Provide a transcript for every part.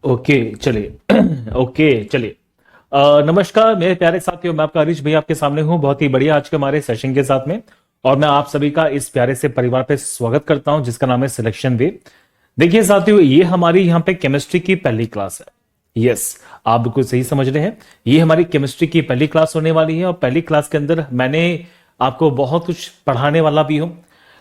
Okay चलिए। Okay चलिए। नमस्कार मेरे प्यारे साथियों, मैं आपका हरीश भैया आपके सामने हूं बहुत ही बढ़िया आज के हमारे सेशन के साथ में। और मैं आप सभी का इस प्यारे से परिवार पे स्वागत करता हूं जिसका नाम है सिलेक्शन वे। देखिए साथियों, ये हमारी यहाँ पे केमिस्ट्री की पहली क्लास है। यस, आप बिल्कुल सही समझ रहे हैं। ये हमारी केमिस्ट्री की पहली क्लास होने वाली है और पहली क्लास के अंदर मैंने आपको बहुत कुछ पढ़ाने वाला भी हूं।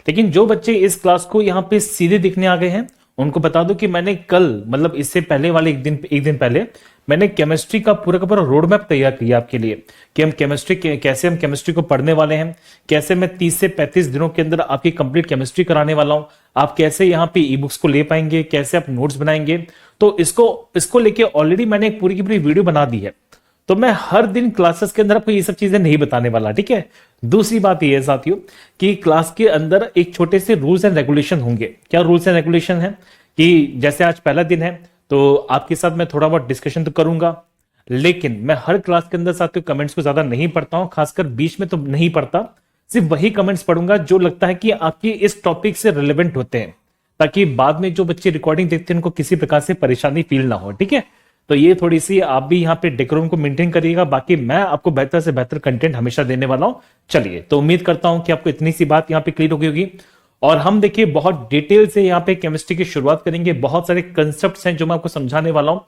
लेकिन जो बच्चे इस क्लास को यहाँ पे सीधे दिखने आ गए हैं उनको बता दो कि मैंने कल मतलब इससे पहले वाले एक दिन पहले मैंने केमिस्ट्री का पूरा रोड मैप तैयार किया आपके लिए कि कैसे हम केमिस्ट्री को पढ़ने वाले हैं, कैसे मैं 30 से 35 दिनों के अंदर आपकी कंप्लीट केमिस्ट्री कराने वाला हूं। आप कैसे यहाँ पे ई बुक्स को ले पाएंगे, कैसे आप नोट्स बनाएंगे। तो इसको इसको लेके ऑलरेडी मैंने एक पूरी की पूरी वीडियो बना दी है। तो मैं हर दिन क्लासेस के अंदर आपको ये सब चीजें नहीं बताने वाला, ठीक है। दूसरी बात ये है साथियों कि क्लास के अंदर एक छोटे से रूल्स एंड रेगुलेशन होंगे। क्या रूल्स एंड रेगुलेशन है कि जैसे आज पहला दिन है तो आपके साथ मैं थोड़ा बहुत डिस्कशन तो करूंगा, लेकिन मैं हर क्लास के अंदर साथियों कमेंट्स को ज्यादा नहीं पढ़ता हूं, खासकर बीच में तो नहीं पढ़ता। सिर्फ वही कमेंट्स पढ़ूंगा जो लगता है कि आपकी इस टॉपिक से रिलेवेंट होते हैं, ताकि बाद में जो बच्चे रिकॉर्डिंग देखते हैं उनको किसी प्रकार से परेशानी फील ना हो, ठीक है। तो ये थोड़ी सी आप भी यहाँ पे डेकोरम को मेंटेन करिएगा, बाकी मैं आपको बेहतर से बेहतर कंटेंट हमेशा देने वाला हूं। चलिए, तो उम्मीद करता हूं कि आपको इतनी सी बात यहाँ पे क्लियर हो गई होगी। और हम देखिए बहुत डिटेल से यहाँ पे केमिस्ट्री की शुरुआत करेंगे। बहुत सारे कंसेप्ट्स हैं जो मैं आपको समझाने वाला हूं।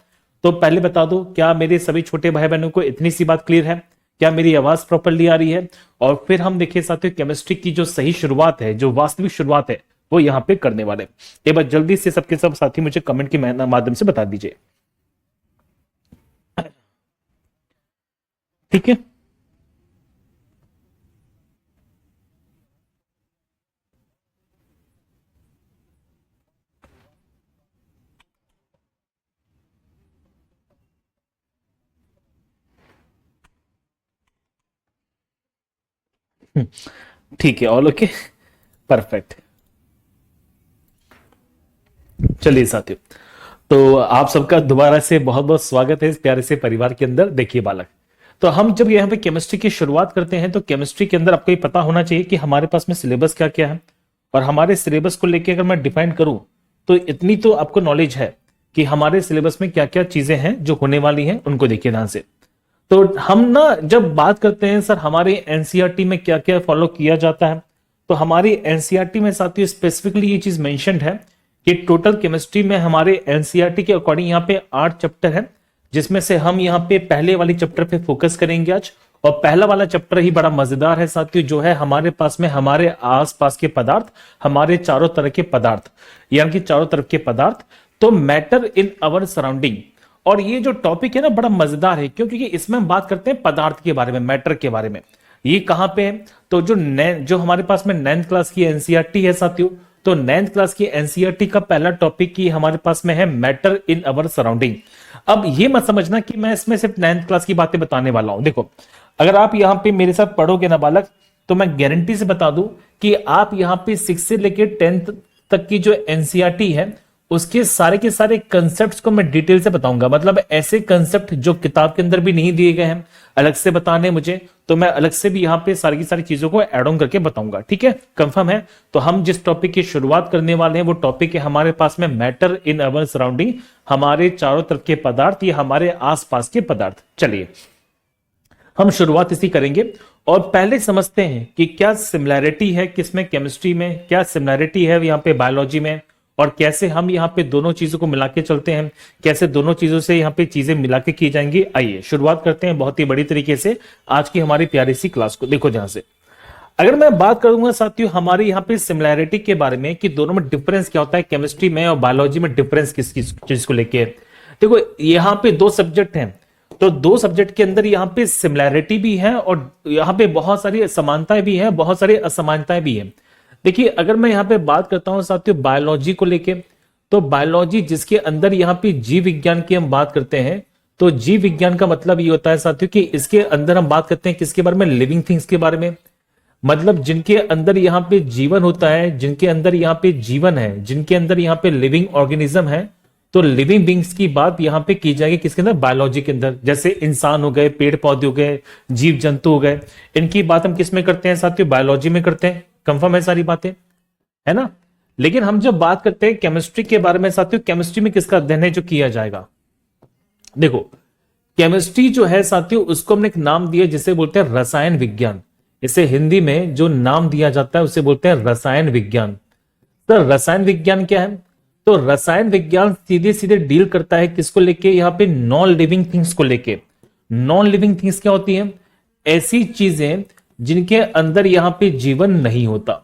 तो पहले बता दो, क्या मेरे सभी छोटे भाई बहनों को इतनी सी बात क्लियर है? क्या मेरी आवाज प्रॉपरली आ रही है? और फिर हम देखिए साथियों केमिस्ट्री की जो सही शुरुआत है, जो वास्तविक शुरुआत है, वो यहाँ पे करने वाले। एक बार जल्दी से सबके सब साथी मुझे कमेंट के माध्यम से बता दीजिए, ठीक है। ठीक है, ऑल ओके, परफेक्ट। चलिए साथियों, तो आप सबका दोबारा से बहुत बहुत स्वागत है इस प्यारे से परिवार के अंदर। देखिए बालक, तो हम जब यहाँ पे केमिस्ट्री की शुरुआत करते हैं तो केमिस्ट्री के अंदर आपको ये पता होना चाहिए कि हमारे पास में सिलेबस क्या क्या है। और हमारे सिलेबस को लेके अगर मैं डिफाइन करूं तो इतनी तो आपको नॉलेज है कि हमारे सिलेबस में क्या क्या चीजें हैं जो होने वाली हैं, उनको देखिए ध्यान से। तो हम ना जब बात करते हैं सर हमारे एनसीईआरटी में क्या क्या फॉलो किया जाता है, तो हमारी एनसीईआरटी में साथियों स्पेसिफिकली ये चीज मेंशन्ड है कि टोटल केमिस्ट्री में हमारे एनसीईआरटी के अकॉर्डिंग यहाँ पे 8 चैप्टर है, जिसमें से हम यहाँ पे पहले वाली चैप्टर पे फोकस करेंगे आज। और पहला वाला चैप्टर ही बड़ा मजेदार है साथियों, जो है हमारे पास में हमारे आसपास के पदार्थ, हमारे चारों तरह के पदार्थ, यानी कि चारों तरफ के पदार्थ, तो मैटर इन अवर सराउंडिंग। और ये जो टॉपिक है ना बड़ा मजेदार है, क्योंकि इसमें हम बात करते हैं पदार्थ के बारे में, मैटर के बारे में। ये कहां पे है? तो जो हमारे पास में 9th क्लास की एनसीईआरटी है साथियों, तो 9th क्लास की एनसीईआरटी का पहला टॉपिक की हमारे पास में है मैटर इन अवर सराउंडिंग। अब ये मत समझना कि मैं इसमें सिर्फ 9th क्लास की बातें बताने वाला हूं। देखो, अगर आप यहां पे मेरे साथ पढ़ोगे ना बालक, तो मैं गारंटी से बता दूं कि आप यहां पे 6 से लेकर 10th तक की जो एनसीईआरटी है उसके सारे के सारे कंसेप्ट्स को मैं डिटेल से बताऊंगा। मतलब ऐसे कंसेप्ट जो किताब के अंदर भी नहीं दिए गए हैं, अलग से बताने मुझे, तो मैं अलग से भी यहाँ पे सारी की सारी चीजों को एड ऑन करके बताऊंगा, ठीक है। कंफर्म है? तो हम जिस टॉपिक की शुरुआत करने वाले हैं वो टॉपिक है हमारे पास में मैटर इन अवर सराउंडिंग, हमारे चारों तरफ के पदार्थ, ये हमारे आसपास के पदार्थ। चलिए हम शुरुआत इसी करेंगे और पहले समझते हैं कि क्या सिमिलैरिटी है किसमें, केमिस्ट्री में क्या सिमिलैरिटी है यहाँ पे बायोलॉजी में, और कैसे हम यहाँ पे दोनों चीजों को मिला के चलते हैं, कैसे दोनों चीजों से यहाँ पे चीजें मिला के की जाएंगी। आइए शुरुआत करते हैं बहुत ही बड़ी तरीके से आज की हमारी प्यारी सी क्लास को। देखो ध्यान से, अगर मैं बात करूंगा साथियों हमारे यहाँ पे सिमिलैरिटी के बारे में कि दोनों में डिफरेंस क्या होता है, केमिस्ट्री में और बायोलॉजी में डिफरेंस किस किस चीज को लेके। देखो यहाँ पे 2 सब्जेक्ट हैं, तो 2 सब्जेक्ट के अंदर यहाँ पे सिमिलैरिटी भी है और यहाँ पे बहुत सारी समानताएं भी है, बहुत सारी असमानताएं भी है। देखिए अगर मैं यहाँ पे बात करता हूं साथियों बायोलॉजी को लेके, तो बायोलॉजी जिसके अंदर यहाँ पे जीव विज्ञान की हम बात करते हैं, तो जीव विज्ञान का मतलब ये होता है साथियों कि इसके अंदर हम बात करते हैं किसके बारे में, लिविंग थिंग्स के बारे में। मतलब जिनके अंदर यहाँ पे जीवन होता है, जिनके अंदर यहाँ पे जीवन है, जिनके अंदर यहाँ पे लिविंग ऑर्गेनिज्म है, तो लिविंग बींग्स की बात यहाँ पे की जाएगी किसके अंदर, बायोलॉजी के अंदर। जैसे इंसान हो गए, पेड़ पौधे हो गए, जीव जंतु हो गए, इनकी बात हम किस में करते हैं साथियों, बायोलॉजी में करते हैं। कंफर्म है सारी बातें, है ना। लेकिन हम जब बात करते हैं केमिस्ट्री के बारे में साथियों, केमिस्ट्री में किसका अध्ययन है जो किया जाएगा? देखो, केमिस्ट्री जो है साथियों, उसको हमने एक नाम दिया जिसे बोलते हैं रसायन विज्ञान। इसे हिंदी में जो नाम दिया जाता है उसे बोलते हैं रसायन विज्ञान। तो रसायन विज्ञान क्या है? तो रसायन विज्ञान सीधे सीधे डील करता है किसको लेके? यहाँ पे नॉन लिविंग थिंग्स को लेके। नॉन लिविंग थिंग्स क्या होती है? ऐसी चीजें जिनके अंदर यहाँ पे जीवन नहीं होता।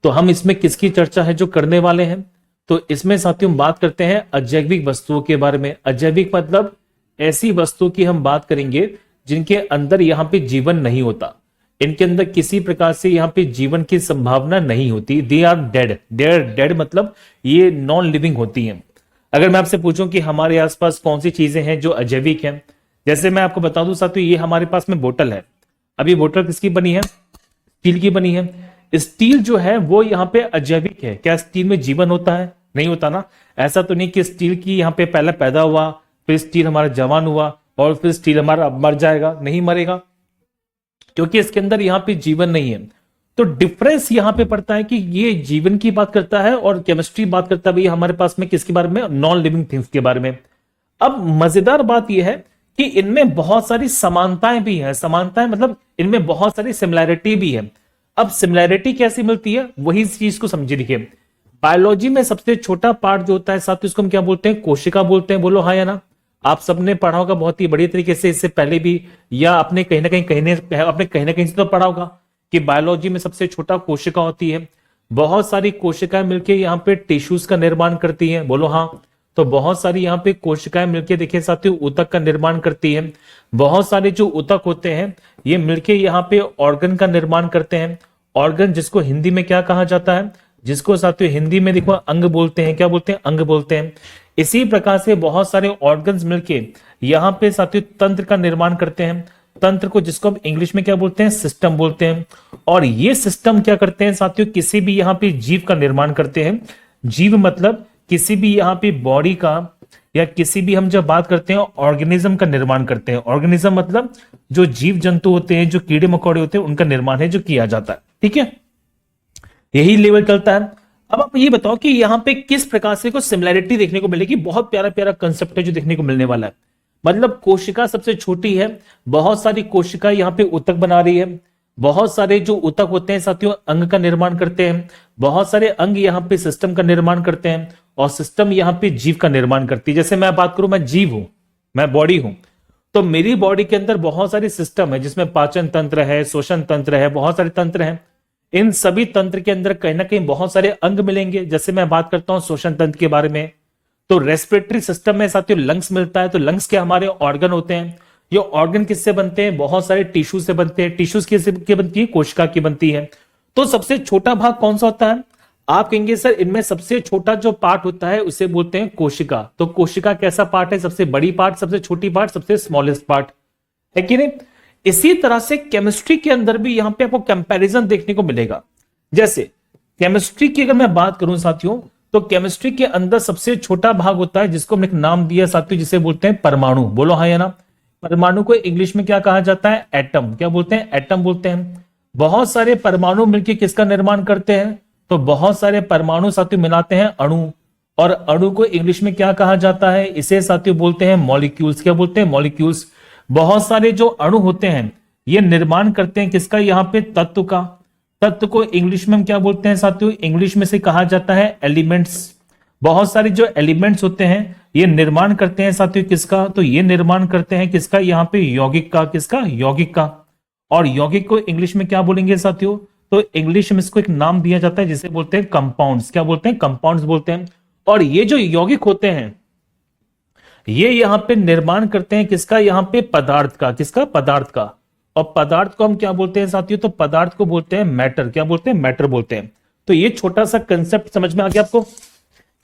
तो हम इसमें किसकी चर्चा है जो करने वाले हैं? तो इसमें साथियों बात करते हैं अजैविक वस्तुओं के बारे में। अजैविक मतलब ऐसी वस्तुओं की हम बात करेंगे जिनके अंदर यहाँ पे जीवन नहीं होता, इनके अंदर किसी प्रकार से यहाँ पे जीवन की संभावना नहीं होती। They are dead. डेड मतलब ये नॉन लिविंग होती हैं। अगर मैं आपसे पूछूं कि हमारे आसपास कौन सी चीजें हैं जो अजैविक हैं, जैसे मैं आपको बता दूं साथियों, ये हमारे पास में बोतल है। अब ये बोतल किसकी बनी है? स्टील की बनी है। स्टील जो है वो यहाँ पे अजैविक है। क्या स्टील में जीवन होता है? नहीं होता ना। ऐसा तो नहीं कि स्टील की यहाँ पे पहले पैदा हुआ, फिर स्टील हमारा जवान हुआ और फिर स्टील हमारा अब मर जाएगा। नहीं मरेगा, क्योंकि इसके अंदर यहाँ पे जीवन नहीं है। तो डिफरेंस यहाँ पे पड़ता है कि ये जीवन की बात करता है और केमिस्ट्री बात करता है भैया हमारे पास में किसके बारे में? नॉन लिविंग थिंग्स के बारे में। अब मजेदार बात यह है कि इनमें बहुत सारी समानताएं भी हैं। समानताएं मतलब इनमें बहुत सारी सिमिलैरिटी भी है। अब सिमिलैरिटी कैसी मिलती है, वही चीज को समझिए। देखिए, बायोलॉजी में सबसे छोटा पार्ट जो होता है साथ, उसको हम क्या बोलते हैं? कोशिका बोलते हैं। बोलो हाँ या ना। आप सबने पढ़ा होगा बहुत ही बढ़िया तरीके से, इससे पहले भी, या आपने कहीं ना कहीं से तो पढ़ा होगा कि बायोलॉजी में सबसे छोटा कोशिका होती है। बहुत सारी कोशिकाएं मिलकर यहाँ पे टिश्यूज का निर्माण करती हैं। बोलो हाँ। तो बहुत सारी यहाँ पे कोशिकाएं मिलकर देखिए साथियों ऊतक का निर्माण करती है। बहुत सारे जो ऊतक होते हैं ये मिलके यहाँ पे ऑर्गन का निर्माण करते हैं। ऑर्गन जिसको हिंदी में क्या कहा जाता है? जिसको साथियों हिंदी में देखो अंग बोलते हैं। क्या बोलते हैं? अंग बोलते हैं। इसी प्रकार से बहुत सारे ऑर्गन्स मिलके यहाँ पे साथियों तंत्र का निर्माण करते हैं। तंत्र को जिसको हम इंग्लिश में क्या बोलते हैं? सिस्टम बोलते हैं। और ये सिस्टम क्या करते हैं साथियों? किसी भी यहाँ पे जीव का निर्माण करते हैं। जीव मतलब किसी भी यहाँ पे बॉडी का, या किसी भी हम जब बात करते हैं ऑर्गेनिज्म का निर्माण करते हैं। ऑर्गेनिज्म मतलब जो जीव जंतु होते हैं, जो कीड़े मकोड़े होते हैं, उनका निर्माण है जो किया जाता है। ठीक है, यही लेवल चलता है। अब आप ये बताओ कि यहाँ पे किस प्रकार से कुछ सिमिलैरिटी देखने को मिलेगी। बहुत प्यारा प्यारा कंसेप्ट है जो देखने को मिलने वाला है। मतलब कोशिका सबसे छोटी है, बहुत सारी कोशिका यहाँ पे ऊतक बना रही है। बहुत सारे जो ऊतक होते हैं साथियों अंग का निर्माण करते हैं। बहुत सारे अंग यहाँ पे सिस्टम का निर्माण करते हैं और सिस्टम यहाँ पे जीव का निर्माण करती है। जैसे मैं बात करूं, मैं जीव हूं, मैं बॉडी हूं, तो मेरी बॉडी के अंदर बहुत सारे सिस्टम है जिसमें पाचन तंत्र है, शोषण तंत्र है, बहुत सारे तंत्र हैं। इन सभी तंत्र के अंदर कहीं ना कहीं बहुत सारे अंग मिलेंगे। जैसे मैं बात करता हूं शोषण तंत्र के बारे में, तो रेस्पिरेटरी सिस्टम में साथियों लंग्स मिलता है। तो लंग्स के हमारे ऑर्गन होते हैं। ये ऑर्गन किससे बनते हैं? बहुत सारे टिश्यू से बनते हैं। टिश्यूज किससे बनती है? कोशिका की बनती है। तो सबसे छोटा भाग कौन सा होता है? आप कहेंगे सर इनमें सबसे छोटा जो पार्ट होता है उसे बोलते हैं कोशिका। तो कोशिका कैसा पार्ट है? सबसे बड़ी पार्ट, सबसे छोटी पार्ट, सबसे स्मॉलेस्ट पार्ट है कि नहीं? इसी तरह से केमिस्ट्री के अंदर भी यहां पे आपको कंपैरिजन देखने को मिलेगा। जैसे केमिस्ट्री की अगर मैं बात करूं साथियों, तो केमिस्ट्री के अंदर सबसे छोटा भाग होता है जिसको हमने एक नाम दिया साथियों, जिसे बोलते हैं परमाणु। बोलो हाँ या ना। परमाणु को इंग्लिश में क्या कहा जाता है? एटम। क्या बोलते हैं? एटम बोलते हैं। बहुत सारे परमाणु मिलकर किसका निर्माण करते हैं? तो बहुत सारे परमाणु साथियों मिलाते हैं अणु, और अणु को इंग्लिश में क्या कहा जाता है? इसे साथियों बोलते हैं मॉलिक्यूल्स। क्या बोलते हैं? मॉलिक्यूल्स। बहुत सारे जो अणु होते हैं ये निर्माण करते हैं किसका? यहाँ पे तत्व का। तत्व को इंग्लिश में हम क्या बोलते हैं साथियों? इंग्लिश में से कहा जाता है एलिमेंट्स। बहुत सारे जो एलिमेंट्स होते हैं ये निर्माण करते हैं साथियों किसका? तो ये निर्माण करते हैं किसका? यहाँ पे यौगिक का। किसका? यौगिक का। और यौगिक को इंग्लिश में क्या बोलेंगे साथियों? तो इंग्लिश में इसको एक नाम दिया जाता है जिसे बोलते हैं कंपाउंड्स। क्या बोलते हैं? कंपाउंड्स बोलते हैं। और ये जो यौगिक होते हैं ये यहां पे निर्माण करते हैं किसका? यहां पे पदार्थ का। किसका? पदार्थ का। और पदार्थ को हम क्या बोलते हैं साथियों? तो पदार्थ को बोलते हैं मैटर। क्या बोलते हैं? मैटर बोलते हैं। तो ये छोटा सा कंसेप्ट समझ में आ गया आपको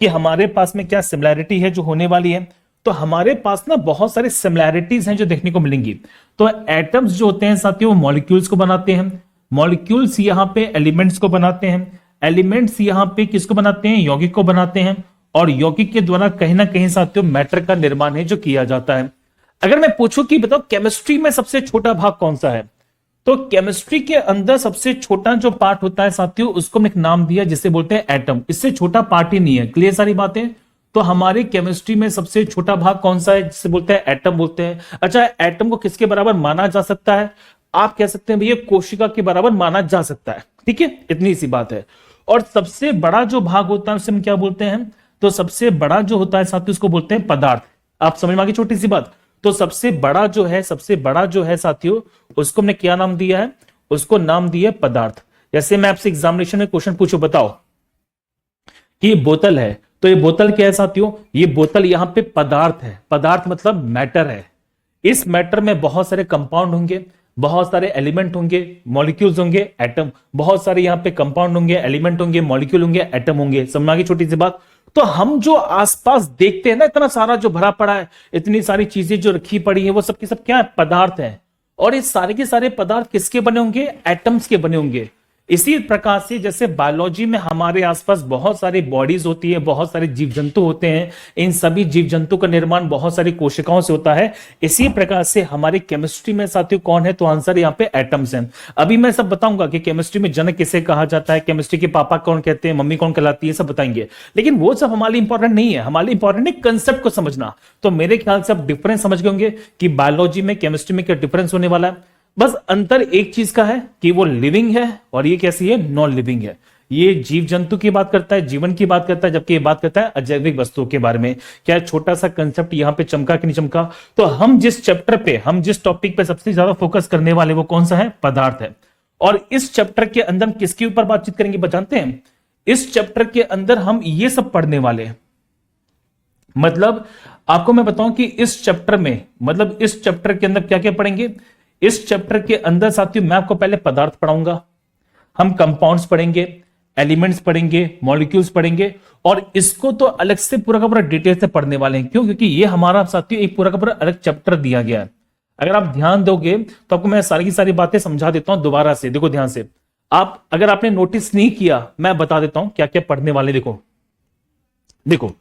कि हमारे पास में क्या सिमिलैरिटी है जो होने वाली है। तो हमारे पास ना बहुत सारी सिमिलैरिटीज हैं जो देखने को मिलेंगी। तो एटम्स जो होते हैं साथियों मॉलिक्यूल्स को बनाते हैं। मॉलिक्यूल्स यहाँ पे एलिमेंट्स को बनाते हैं। एलिमेंट्स यहाँ पे किसको बनाते हैं? यौगिक को बनाते हैं। और यौगिक के द्वारा कहीं ना कहीं साथियों मैटर का निर्माण है जो किया जाता है। अगर मैं पूछूं कि बताओ केमिस्ट्री में सबसे छोटा भाग कौन सा है, तो केमिस्ट्री के अंदर सबसे छोटा जो पार्ट होता है साथियों, उसको हमने एक नाम दिया जिसे बोलते हैं एटम। इससे छोटा पार्ट ही नहीं है। क्लियर सारी बातें? तो हमारी केमिस्ट्री में सबसे छोटा भाग कौन सा है? जिसे बोलते हैं एटम बोलते हैं। अच्छा, एटम को किसके बराबर माना जा सकता है? आप कह सकते हैं भैया कोशिका के बराबर माना जा सकता है। ठीक है, इतनी सी बात है। और सबसे बड़ा जो भाग होता है उसे हम क्या बोलते हैं? तो सबसे बड़ा जो होता है साथियों उसको बोलते हैं पदार्थ। आप समझ में आ गई छोटी सी बात? तो सबसे बड़ा जो है साथियों, उसको हमने क्या नाम दिया है? उसको नाम दिया पदार्थ। जैसे मैं आपसे एग्जामिनेशन में क्वेश्चन पूछूं, बताओ कि ये बोतल है, तो ये बोतल क्या है साथियों? ये बोतल यहां पे पदार्थ है। पदार्थ मतलब मैटर है। इस मैटर में बहुत सारे कंपाउंड होंगे, बहुत सारे एलिमेंट होंगे, मॉलिक्यूल्स होंगे, एटम। बहुत सारे यहां पे कंपाउंड होंगे, एलिमेंट होंगे, मॉलिक्यूल होंगे, एटम होंगे। समझ आ गई छोटी सी बात? तो हम जो आसपास देखते हैं ना, इतना सारा जो भरा पड़ा है, इतनी सारी चीजें जो रखी पड़ी है, वो सब की सब क्या है? पदार्थ है। और ये सारे के सारे पदार्थ किसके बने होंगे? एटम्स के बने होंगे। इसी प्रकार से जैसे बायोलॉजी में हमारे आसपास बहुत सारी बॉडीज होती है, बहुत सारे जीव जंतु होते हैं, इन सभी जीव जंतु का निर्माण बहुत सारी कोशिकाओं से होता है। इसी प्रकार से हमारी केमिस्ट्री में साथियों कौन है? तो आंसर यहाँ पे एटम्स हैं। अभी मैं सब बताऊंगा कि केमिस्ट्री में जनक किसे कहा जाता है, केमिस्ट्री के पापा कौन कहते हैं, मम्मी कौन कहलाती है, सब बताएंगे। लेकिन वो सब हमारे इंपॉर्टेंट नहीं है। हमारे इंपॉर्टेंट है कंसेप्ट को समझना। तो मेरे ख्याल से आप डिफरेंस समझ गए होंगे कि बायोलॉजी में केमिस्ट्री में क्या डिफरेंस होने वाला है। बस अंतर एक चीज का है कि वो लिविंग है और ये कैसी है? नॉन लिविंग है। ये जीव जंतु की बात करता है, जीवन की बात करता है, जबकि ये बात करता है अजैविक वस्तुओं के बारे में। क्या छोटा सा कंसेप्ट यहां पे चमका कि नहीं चमका? तो हम जिस चैप्टर पे, हम जिस टॉपिक पे सबसे ज्यादा फोकस करने वाले वो कौन सा है? पदार्थ है। और इस चैप्टर के अंदर हम किसके ऊपर बातचीत करेंगे जानते हैं? इस चैप्टर के अंदर हम ये सब पढ़ने वाले हैं। मतलब आपको मैं बताऊं कि इस चैप्टर में, मतलब इस चैप्टर के अंदर क्या क्या पढ़ेंगे? इस चैप्टर के अंदर साथियों मैं आपको पहले पदार्थ पढ़ाऊंगा, हम कंपाउंड्स पढ़ेंगे, एलिमेंट्स पढ़ेंगे, मॉलिक्यूल्स पढ़ेंगे, और इसको तो अलग से पूरा का पूरा डिटेल से पढ़ने वाले हैं। क्यों? क्योंकि ये हमारा साथियों एक पूरा का पूरा अलग चैप्टर दिया गया है। अगर आप ध्यान दोगे तो आपको मैं सारी की सारी बातें समझा देता हूं दोबारा से। देखो ध्यान से, आप अगर आपने नोटिस नहीं किया, मैं बता देता हूं क्या क्या पढ़ने वाले। देखो देखो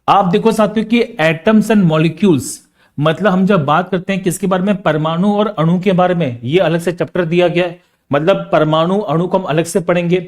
आप देखो साथियों कि एटम्स एंड मॉलिक्यूल्स, मतलब हम जब बात करते हैं किसके बारे में? परमाणु और अणु के बारे में, ये अलग से चैप्टर दिया गया है। मतलब परमाणु अणु को हम अलग से पढ़ेंगे।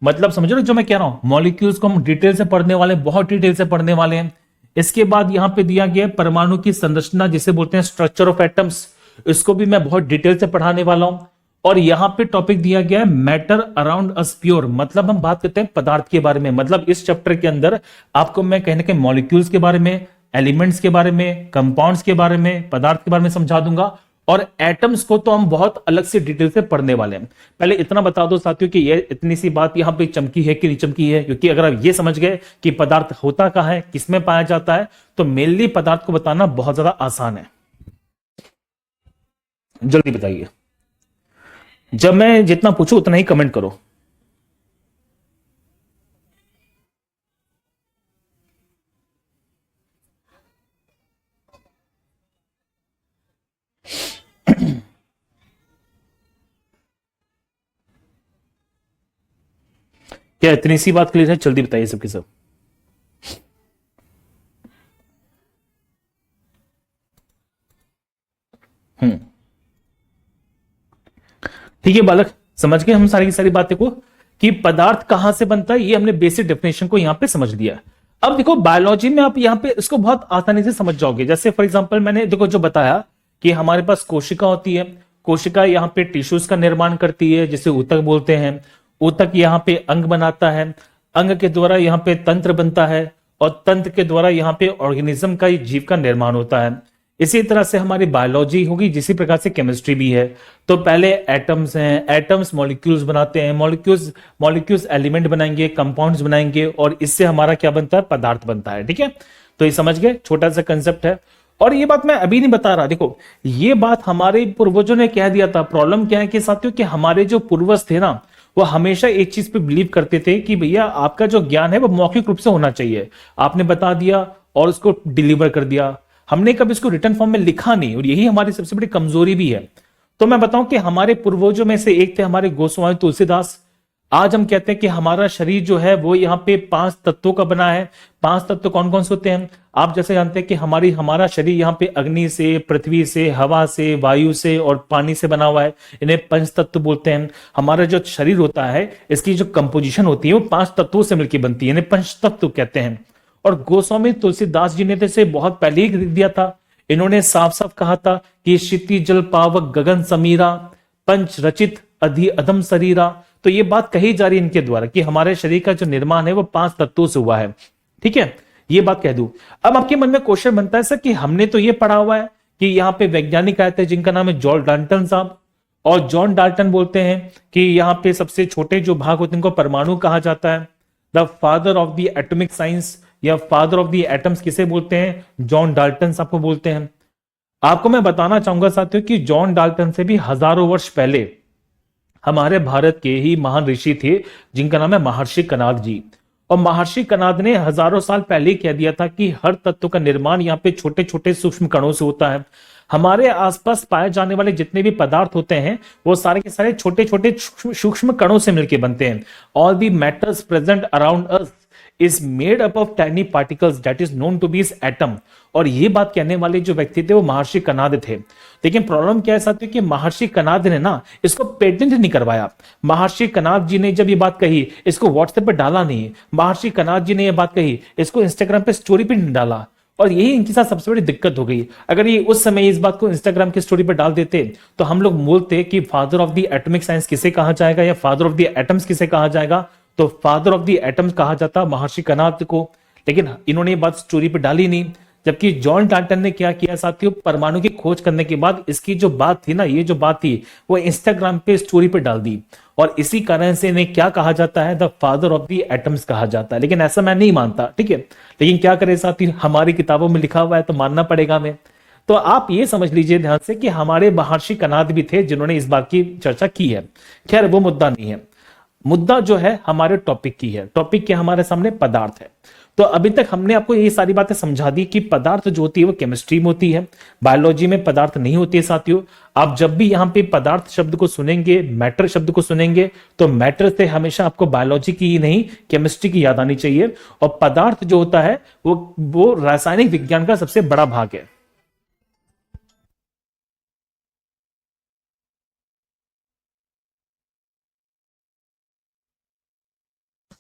मतलब समझो ना जो मैं कह रहा हूं? मॉलिक्यूल्स को हम डिटेल से पढ़ने वाले, बहुत डिटेल से पढ़ने वाले हैं। इसके बाद यहां पे दिया गया है परमाणु की संरचना, जिसे बोलते हैं स्ट्रक्चर ऑफ एटम्स, इसको भी मैं बहुत डिटेल से पढ़ाने वाला हूं। और यहां पे टॉपिक दिया गया है मैटर अराउंड अस प्योर, मतलब हम बात करते हैं पदार्थ के बारे में। मतलब इस चैप्टर के अंदर आपको मैं कहने के मॉलिक्यूल्स के बारे में, एलिमेंट्स के बारे में, कंपाउंड्स के बारे में, पदार्थ के बारे में समझा दूंगा। और एटम्स को तो हम बहुत अलग से डिटेल से पढ़ने वाले हैं। पहले इतना बता दो साथियों कि ये इतनी सी बात यहां पे चमकी है कि नहीं चमकी है, क्योंकि अगर आप ये समझ गए कि पदार्थ होता कहां है, किसमें पाया जाता है, तो मेनली पदार्थ को बताना बहुत ज्यादा आसान है। जल्दी बताइए, जब मैं जितना पूछूं उतना ही कमेंट करो। क्या इतनी सी बात क्लियर है? जल्दी बताइए सबके सब। हम्म, ठीक है बालक, समझ गए हम सारी की सारी बातें को कि पदार्थ कहां से बनता है। ये हमने बेसिक डेफिनेशन को यहां पे समझ लिया। अब देखो बायोलॉजी में आप यहां पे इसको बहुत आसानी से समझ जाओगे। जैसे फॉर एग्जांपल मैंने देखो जो बताया कि हमारे पास कोशिका होती है, कोशिका यहाँ पे टिश्यूज का निर्माण करती है जिसे ऊतक बोलते हैं। ऊतक यहाँ पे अंग बनाता है, अंग के द्वारा यहाँ पे तंत्र बनता है, और तंत्र के द्वारा यहाँ पे ऑर्गेनिज्म का, जीव का निर्माण होता है। इसी तरह से हमारी बायोलॉजी होगी, जिसी प्रकार से केमिस्ट्री भी है। तो पहले एटम्स हैं, एटम्स मॉलिक्यूल्स बनाते हैं, मॉलिक्यूल्स एलिमेंट बनाएंगे, कंपाउंड्स बनाएंगे, और इससे हमारा क्या बनता है? पदार्थ बनता है। ठीक है, तो ये समझ गए, छोटा सा कंसेप्ट है। और ये बात मैं अभी नहीं बता रहा, देखो ये बात हमारे पूर्वजों ने कह दिया था। प्रॉब्लम क्या है कि साथियों कि हमारे जो पूर्वज थे ना, वो हमेशा एक चीज पे बिलीव करते थे कि भैया आपका जो ज्ञान है वो मौखिक रूप से होना चाहिए। आपने बता दिया और उसको डिलीवर कर दिया, हमने कभी इसको रिटर्न फॉर्म में लिखा नहीं, और यही हमारी सबसे बड़ी कमजोरी भी है। तो मैं बताऊं कि हमारे पूर्वजों में से एक थे हमारे गोस्वामी तुलसीदास। आज हम कहते हैं कि हमारा शरीर जो है वो यहाँ पे 5 तत्वों का बना है। 5 तत्व कौन कौन से होते हैं? आप जैसे जानते हैं कि हमारा शरीर यहाँ पे अग्नि से, पृथ्वी से, हवा से, वायु से और पानी से बना हुआ है। इन्हें पंच तत्व बोलते हैं। हमारा जो शरीर होता है इसकी जो कंपोजिशन होती है वो 5 तत्वों से मिलकर बनती है, इन्हें पंच तत्व कहते हैं। और गोस्वामी तुलसीदास जी ने तो इसे बहुत पहले ही लिख दिया था। इन्होंने साफ साफ कहा था कि क्षिति जल पावक गगन समीरा, पंच रचित अधि अधम शरीरा। तो ये बात कही जा रही है इनके द्वारा कि हमारे शरीर का जो निर्माण है वो 5 तत्वों से हुआ है। ठीक है, ये बात कह दूं। अब आपके मन में क्वेश्चन बनता है सर कि हमने तो ये पढ़ा हुआ है कि यहाँ पे वैज्ञानिक आए थे जिनका नाम है जॉन डाल्टन साहब, और जॉन डाल्टन बोलते हैं कि यहाँ पे सबसे छोटे जो भाग होते हैं उनको परमाणु कहा जाता है। The father of the atomic science या फादर ऑफ द एटम्स किसे बोलते हैं? जॉन डाल्टन साहब को बोलते हैं। आपको मैं बताना चाहूंगा साथियों कि जॉन डाल्टन से भी हजारों वर्ष पहले हमारे भारत के ही महान ऋषि थे जिनका नाम है महर्षि कणाद जी। और महर्षि कणाद ने हजारों साल पहले कह दिया था कि हर तत्व का निर्माण यहाँ पे छोटे छोटे सूक्ष्म कणों से होता है। हमारे आसपास पाए जाने वाले जितने भी पदार्थ होते हैं वो सारे के सारे छोटे छोटे सूक्ष्म कणों से मिलकर बनते हैं। All the matters present around us is made up of tiny particles that is known to be as atom। और ये बात कहने वाले जो व्यक्ति थे वो महर्षि कणाद थे। लेकिन प्रॉब्लम क्या है साथियों कि महर्षि कणाद ने ना इसको पेटेंट नहीं करवाया। महर्षि कणाद जी ने जब ये बात कही इसको व्हाट्सएप पे डाला नहीं। महर्षि कणाद जी ने ये बात कही इसको इंस्टाग्राम पे स्टोरी पे नहीं डाला। और यही इनके साथ सबसे बड़ी दिक्कत हो गई। अगर ये उस समय इस बात को इंस्टाग्राम की स्टोरी पर डाल देते तो हम लोग बोलते कि father of the atomic science किसे कहा जाएगा या फादर ऑफ द एटम्स किसे कहा जाएगा, तो फादर ऑफ द एटम्स कहा जाता महर्षि कणाद को। लेकिन इन्होंने ये बात स्टोरी पे डाली नहीं। जबकि जॉन डाल्टन ने क्या किया साथियों, परमाणु की खोज करने के बाद इसकी जो बात थी ना, ये जो बात थी वो इंस्टाग्राम पे स्टोरी पे डाल दी। और इसी कारण से इन्हें क्या कहा जाता है? The father of the atoms कहा जाता है। लेकिन ऐसा मैं नहीं मानता, ठीक है। लेकिन क्या करें साथी, हमारी किताबों में लिखा हुआ है तो मानना पड़ेगा हमें। तो आप ये समझ लीजिए ध्यान से कि हमारे महर्षि कणाद भी थे जिन्होंने इस बात की चर्चा की है। खैर वो मुद्दा नहीं है। मुद्दा जो है हमारे टॉपिक की है। टॉपिक क्या हमारे सामने? पदार्थ है। तो अभी तक हमने आपको ये सारी बातें समझा दी कि पदार्थ जो होती है वो केमिस्ट्री में होती है, बायोलॉजी में पदार्थ नहीं होती है साथियों। आप जब भी यहाँ पे पदार्थ शब्द को सुनेंगे, मैटर शब्द को सुनेंगे, तो मैटर से हमेशा आपको बायोलॉजी की ही नहीं केमिस्ट्री की याद आनी चाहिए। और पदार्थ जो होता है वो रासायनिक विज्ञान का सबसे बड़ा भाग है।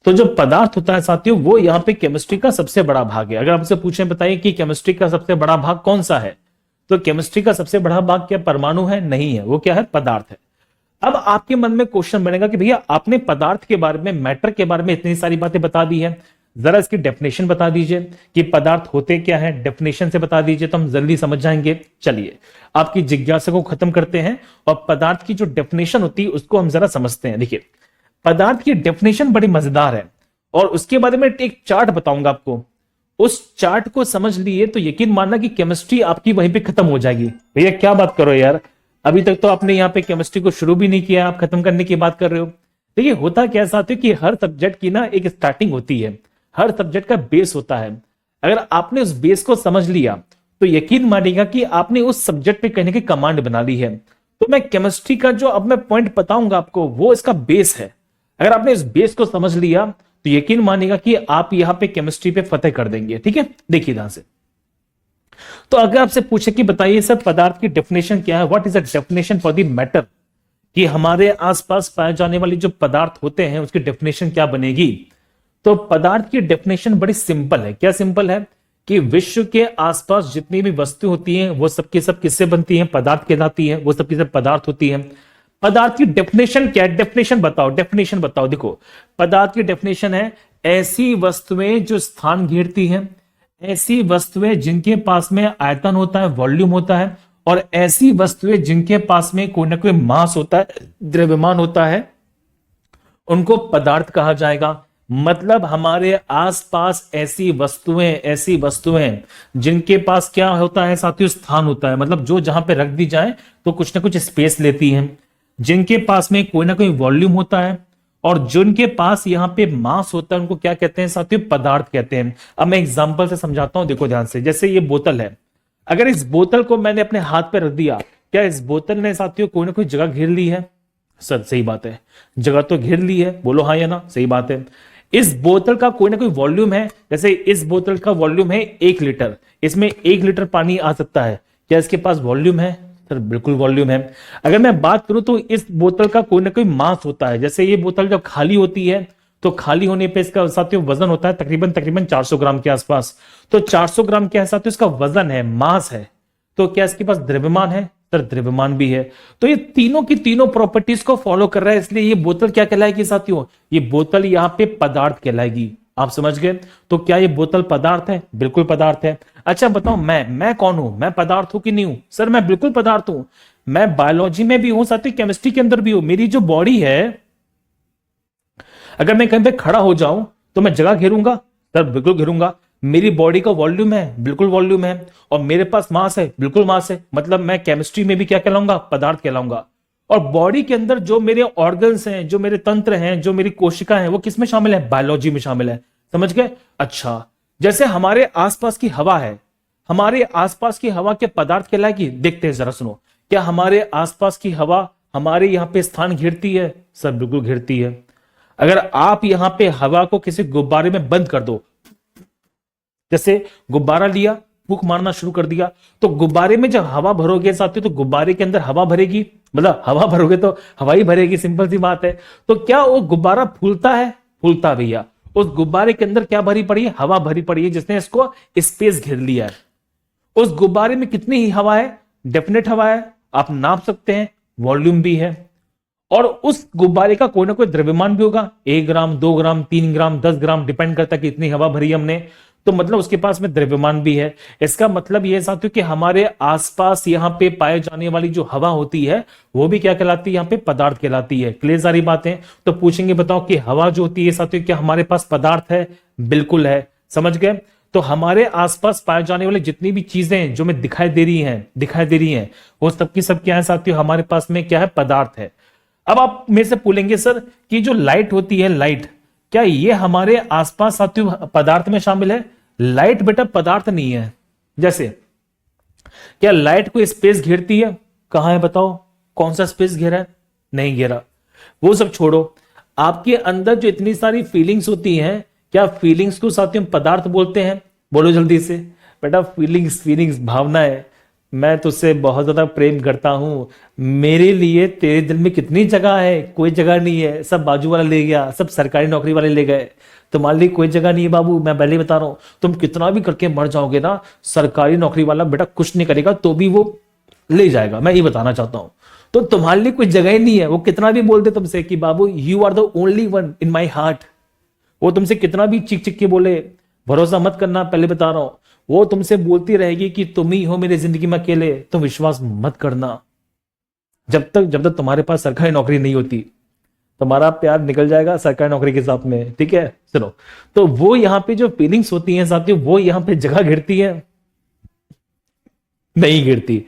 तो जो पदार्थ होता है साथियों वो यहाँ पे केमिस्ट्री का सबसे बड़ा भाग है। अगर आपसे पूछें बताइए कि केमिस्ट्री का सबसे बड़ा भाग कौन सा है, तो केमिस्ट्री का सबसे बड़ा भाग क्या परमाणु है? नहीं है, वो क्या है? पदार्थ है। अब आपके मन में क्वेश्चन बनेगा कि भैया आपने पदार्थ के बारे में, मैटर के बारे में इतनी सारी बातें बता दी है, जरा इसकी डेफिनेशन बता दीजिए कि पदार्थ होते क्या है, डेफिनेशन से बता दीजिए तो हम जल्दी समझ जाएंगे। चलिए आपकी जिज्ञासा को खत्म करते हैं और पदार्थ की जो डेफिनेशन होती है उसको हम जरा समझते हैं। देखिए पदार्थ की डेफिनेशन बड़ी मजेदार है और उसके बारे में एक चार्ट बताऊंगा आपको। उस चार्ट को समझ लिए तो यकीन मानना कि केमिस्ट्री आपकी वहीं पे खत्म हो जाएगी। भैया क्या बात करो यार, अभी तक तो आपने यहाँ पे केमिस्ट्री को शुरू भी नहीं किया, आप खत्म करने की बात कर रहे हो। देखिए होता क्या साथियों कि हर सब्जेक्ट की ना एक स्टार्टिंग होती है, हर सब्जेक्ट का बेस होता है। अगर आपने उस बेस को समझ लिया तो यकीन मानिएगा कि आपने उस सब्जेक्ट पे कहने की कमांड बना ली है। तो मैं केमिस्ट्री का जो अब मैं पॉइंट बताऊंगा आपको वो इसका बेस है। अगर आपने इस बेस को समझ लिया तो यकीन मानिएगा कि आप यहां पे केमिस्ट्री पे फतेह कर देंगे। ठीक है, देखिए ध्यान से। तो अगर आपसे पूछे कि बताइए सर पदार्थ की डेफिनेशन क्या है, what is the definition for the matter, कि हमारे आसपास पाए जाने वाले जो पदार्थ होते हैं उसकी डेफिनेशन क्या बनेगी, तो पदार्थ की डेफिनेशन बड़ी सिंपल है। क्या सिंपल है? कि विश्व के आसपास जितनी भी वस्तु होती हैं वो सबकी सब किससे बनती हैं? पदार्थ कहलाती हैं। वो सबकी सब पदार्थ होती हैं। पदार्थ की डेफिनेशन क्या है? डेफिनेशन बताओ, डेफिनेशन बताओ। देखो पदार्थ की डेफिनेशन है ऐसी वस्तुएं जो स्थान घेरती हैं, ऐसी वस्तुएं जिनके पास में आयतन होता है, वॉल्यूम होता है, और ऐसी वस्तुएं जिनके पास में कोई ना कोई मास होता है, द्रव्यमान होता है, उनको पदार्थ कहा जाएगा। मतलब हमारे आसपास ऐसी वस्तुएं जिनके पास क्या होता है साथियों? स्थान होता है। मतलब जो जहां पे रख दी जाए तो कुछ ना कुछ स्पेस लेती हैं, जिनके पास में कोई ना कोई वॉल्यूम होता है, और जिनके पास यहाँ पे मास होता है उनको क्या कहते हैं साथियों? पदार्थ कहते हैं। अब मैं एग्जांपल से समझाता हूं, देखो ध्यान से। जैसे ये बोतल है, अगर इस बोतल को मैंने अपने हाथ पे रख दिया, क्या इस बोतल ने साथियों कोई ना कोई जगह घेर ली है? सर सही बात है, जगह तो घेर ली है, बोलो हाँ या ना, सही बात है। इस बोतल का कोई ना कोई वॉल्यूम है, जैसे इस बोतल का वॉल्यूम है 1 लीटर, इसमें 1 लीटर पानी आ सकता है, क्या इसके पास वॉल्यूम है? सर बिल्कुल वॉल्यूम है। अगर मैं बात करूं तो इस बोतल का कोई ना कोई मास होता है, जैसे ये बोतल जब खाली होती है तो खाली होने पे इसका साथियों वजन होता है तकरीबन तकरीबन 400 ग्राम के आसपास। तो 400 ग्राम के साथियों इसका वजन है, मास है। तो क्या इसके पास द्रव्यमान है? सर द्रव्यमान भी है। तो ये तीनों की तीनों प्रॉपर्टीज को फॉलो कर रहा है, इसलिए ये बोतल क्या कहलाएगी साथियों? ये बोतल यहाँ पे पदार्थ कहलाएगी। आप समझ गए? तो क्या ये बोतल पदार्थ है? बिल्कुल पदार्थ है। अच्छा बताओ, मैं कौन हूं? मैं पदार्थ हूं कि नहीं हूं? सर मैं बिल्कुल पदार्थ हूं। मैं बायोलॉजी में भी हूं, साथ ही केमिस्ट्री के अंदर भी हूं। मेरी जो बॉडी है, अगर मैं कहीं पे खड़ा हो जाऊं तो मैं जगह घेरूंगा? सर बिल्कुल घेरूंगा। मेरी बॉडी का वॉल्यूम है? बिल्कुल वॉल्यूम है। और मेरे पास मास है? बिल्कुल मास है। मतलब मैं केमिस्ट्री में भी क्या कहलाऊंगा? पदार्थ कहलाऊंगा। और बॉडी के अंदर जो मेरे ऑर्गन्स हैं, जो मेरे तंत्र हैं, जो मेरी कोशिका हैं, वो किस में शामिल है? बायोलॉजी में शामिल है। समझ गए? अच्छा, जैसे हमारे आसपास की हवा है, हमारे आसपास की हवा के पदार्थ कहलाएगी? देखते हैं जरा, सुनो। क्या हमारे आसपास की हवा हमारे यहां पे स्थान घेरती है? सर बिल्कुल घेरती है। अगर आप यहां पे हवा को किसी गुब्बारे में बंद कर दो, जैसे गुब्बारा लिया, फूंक मारना शुरू कर दिया, तो गुब्बारे में जब हवा भरोगे साथियों तो गुब्बारे के अंदर हवा भरेगी, मतलब हवा भरोगे तो हवा ही भरेगी, सिंपल सी बात है। तो क्या वो गुब्बारा फूलता है? फूलता भैया। उस गुब्बारे के अंदर क्या भरी पड़ी है? हवा भरी पड़ी है, जिसने इसको स्पेस घेर लिया है। उस गुब्बारे में कितनी ही हवा है? डेफिनेट हवा है, आप नाप सकते हैं, वॉल्यूम भी है। और उस गुब्बारे का कोई ना कोई द्रव्यमान भी होगा, 1 ग्राम, 2 ग्राम, 3 ग्राम, 10 ग्राम, डिपेंड करता है कि इतनी हवा भरी हमने, तो मतलब उसके पास में द्रव्यमान भी है। इसका मतलब यह साथियों कि हमारे आसपास यहां पे पाए जाने वाली जो हवा होती है वो भी क्या कहलाती है? यहाँ पे पदार्थ कहलाती है। क्लियर सारी बातें? तो पूछेंगे बताओ कि हवा जो होती है साथियों क्या हमारे पास पदार्थ है? बिल्कुल है। समझ गए? तो हमारे आसपास पाए जाने वाली जितनी भी चीजें जो हमें दिखाई दे रही हैं वो सब की सब क्या है साथियों? हमारे पास में क्या है? पदार्थ है। अब आप मेरे से पूछेंगे सर कि जो लाइट होती है, लाइट, क्या ये हमारे आसपास साथियों पदार्थ में शामिल है? लाइट बेटा पदार्थ नहीं है। जैसे क्या लाइट को स्पेस घेरती है? कहां है बताओ? कौन सा स्पेस घेरा है? नहीं घेरा। वो सब छोड़ो, आपके अंदर जो इतनी सारी फीलिंग्स होती हैं, क्या फीलिंग्स को साथियों पदार्थ बोलते हैं? बोलो जल्दी से। बेटा फीलिंग्स, फीलिंग्स भावना है। मैं तुझसे बहुत ज्यादा प्रेम करता हूं, मेरे लिए तेरे दिल में कितनी जगह है? कोई जगह नहीं है, सब बाजू वाला ले गया, सब सरकारी नौकरी वाले ले गए, तुम्हारे लिए कोई जगह नहीं है बाबू। मैं पहले ही बता रहा हूं, तुम कितना भी करके मर जाओगे ना, सरकारी नौकरी वाला बेटा कुछ नहीं करेगा तो भी वो ले जाएगा, मैं ये बताना चाहता हूं। तो तुम्हारे लिए कोई जगह ही नहीं है, वो कितना भी बोलते तुमसे कि बाबू you are the only one in my heart, वो तुमसे कितना भी चिक चिक के बोले, भरोसा मत करना, पहले बता रहा हूं। वो तुमसे बोलती रहेगी कि तुम ही हो मेरी जिंदगी में अकेले, तुम विश्वास मत करना। जब तक तुम्हारे पास सरकारी नौकरी नहीं होती, तुम्हारा प्यार निकल जाएगा सरकारी नौकरी के साथ में, ठीक है? सुनो, तो वो यहां पे जो फीलिंग्स होती हैं साथियों, वो यहां पे जगह घेरती है? नहीं घेरती।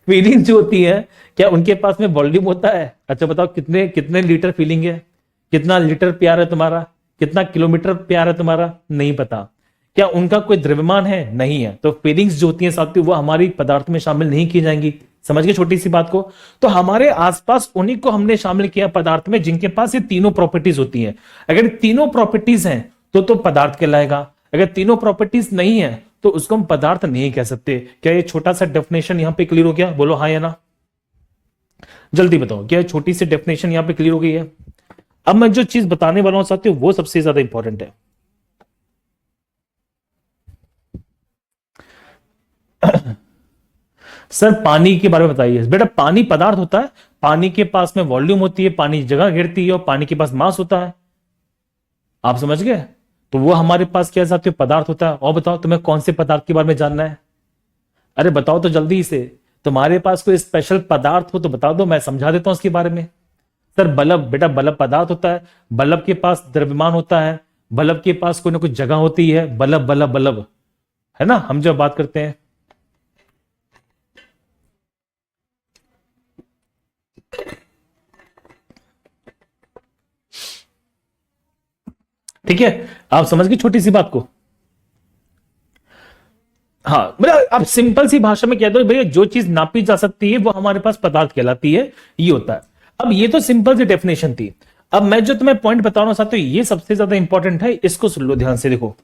फीलिंग्स जो होती है, क्या उनके पास में वॉल्यूम होता है? अच्छा बताओ, कितने कितने लीटर फीलिंग है? कितना लीटर प्यार है तुम्हारा? कितना किलोमीटर प्यार है तुम्हारा? नहीं पता। क्या उनका कोई द्रव्यमान है? नहीं है। तो फीलिंग्स जो होती हैं साथियों वो हमारी पदार्थ में शामिल नहीं की जाएंगी। समझ गए छोटी सी बात को? तो हमारे आसपास उन्हीं को हमने शामिल किया पदार्थ में जिनके पास ये तीनों प्रॉपर्टीज होती हैं। अगर तीनों प्रॉपर्टीज हैं तो पदार्थ कहलाएगा। अगर तीनों प्रॉपर्टीज नहीं है तो उसको हम पदार्थ नहीं कह सकते। क्या ये छोटा सा डेफिनेशन यहां पे क्लियर हो गया? बोलो हाँ या ना, जल्दी बताओ। क्या छोटी सी डेफिनेशन यहां पे क्लियर हो गई है? अब मैं जो चीज बताने वाला हूं साथियों वो सबसे ज्यादा इंपॉर्टेंट है। सर पानी के बारे में बताइए। बेटा पानी पदार्थ होता है, पानी के पास में वॉल्यूम होती है, पानी जगह घेरती है और पानी के पास मास होता है। आप समझ गए? तो वो हमारे पास क्या साथियों? पदार्थ होता है। और बताओ तुम्हें कौन से पदार्थ के बारे में जानना है? अरे बताओ तो जल्दी से। तुम्हारे पास कोई स्पेशल पदार्थ हो तो बता दो, मैं समझा देता हूं उसके बारे में। सर बल्ब, बेटा बल्ब पदार्थ होता है, बल्ब के पास द्रव्यमान होता है, बल्ब के पास कोई ना कोई जगह होती है, बल्ब बल्ब बल्ब, है ना? हम जब बात करते हैं, ठीक है? आप समझ गए छोटी सी बात को? हाँ, मतलब आप सिंपल सी भाषा में कह दो भैया जो चीज नापी जा सकती है वो हमारे पास पदार्थ कहलाती है, ये होता है। अब ये तो सिंपल सी डेफिनेशन थी। अब मैं जो तुम्हें पॉइंट बता रहा हूं साथियों, ये सबसे ज्यादा इंपॉर्टेंट है, इसको सुन लो ध्यान से। देखो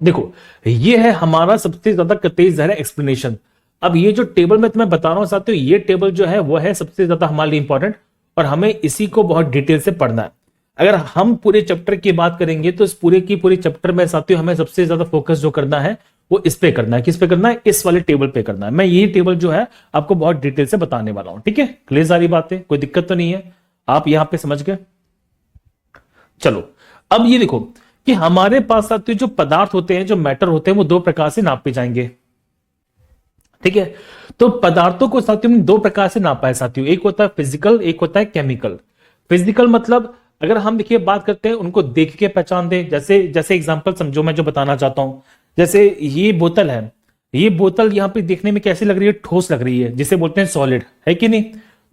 देखो, ये है हमारा सबसे ज्यादा तेज है एक्सप्लेनेशन। अब ये जो टेबल मैं तुम्हें बता रहा हूं साथियों, ये टेबल जो है वो है सबसे ज्यादा हमारे लिए इंपॉर्टेंट, और हमें इसी को बहुत डिटेल से पढ़ना है। अगर हम पूरे चैप्टर की बात करेंगे तो इस पूरे की पूरी चैप्टर में साथियों हमें सबसे ज्यादा फोकस जो करना है वो इस पे करना है। किस पे करना है? इस वाले टेबल पे करना है। मैं ये टेबल जो है आपको बहुत डिटेल से बताने वाला हूं, ठीक है? क्लियर सारी बातें, कोई दिक्कत तो नहीं है? आप यहां पे समझ गए? चलो, अब ये देखो कि हमारे पास साथियों जो पदार्थ होते हैं, जो मैटर होते हैं, वो दो प्रकार से नापे जाएंगे, ठीक है? तो पदार्थों को साथियों दो प्रकार से नापा है साथियों, एक होता है फिजिकल, एक होता है केमिकल। फिजिकल मतलब अगर हम देखिए बात करते हैं उनको देख के पहचान दे, जैसे जैसे एग्जांपल समझो मैं जो बताना चाहता हूं, जैसे ये बोतल है, ये बोतल यहां पे देखने में कैसी लग रही है? ठोस लग रही है, जिसे बोलते हैं सॉलिड, है कि नहीं?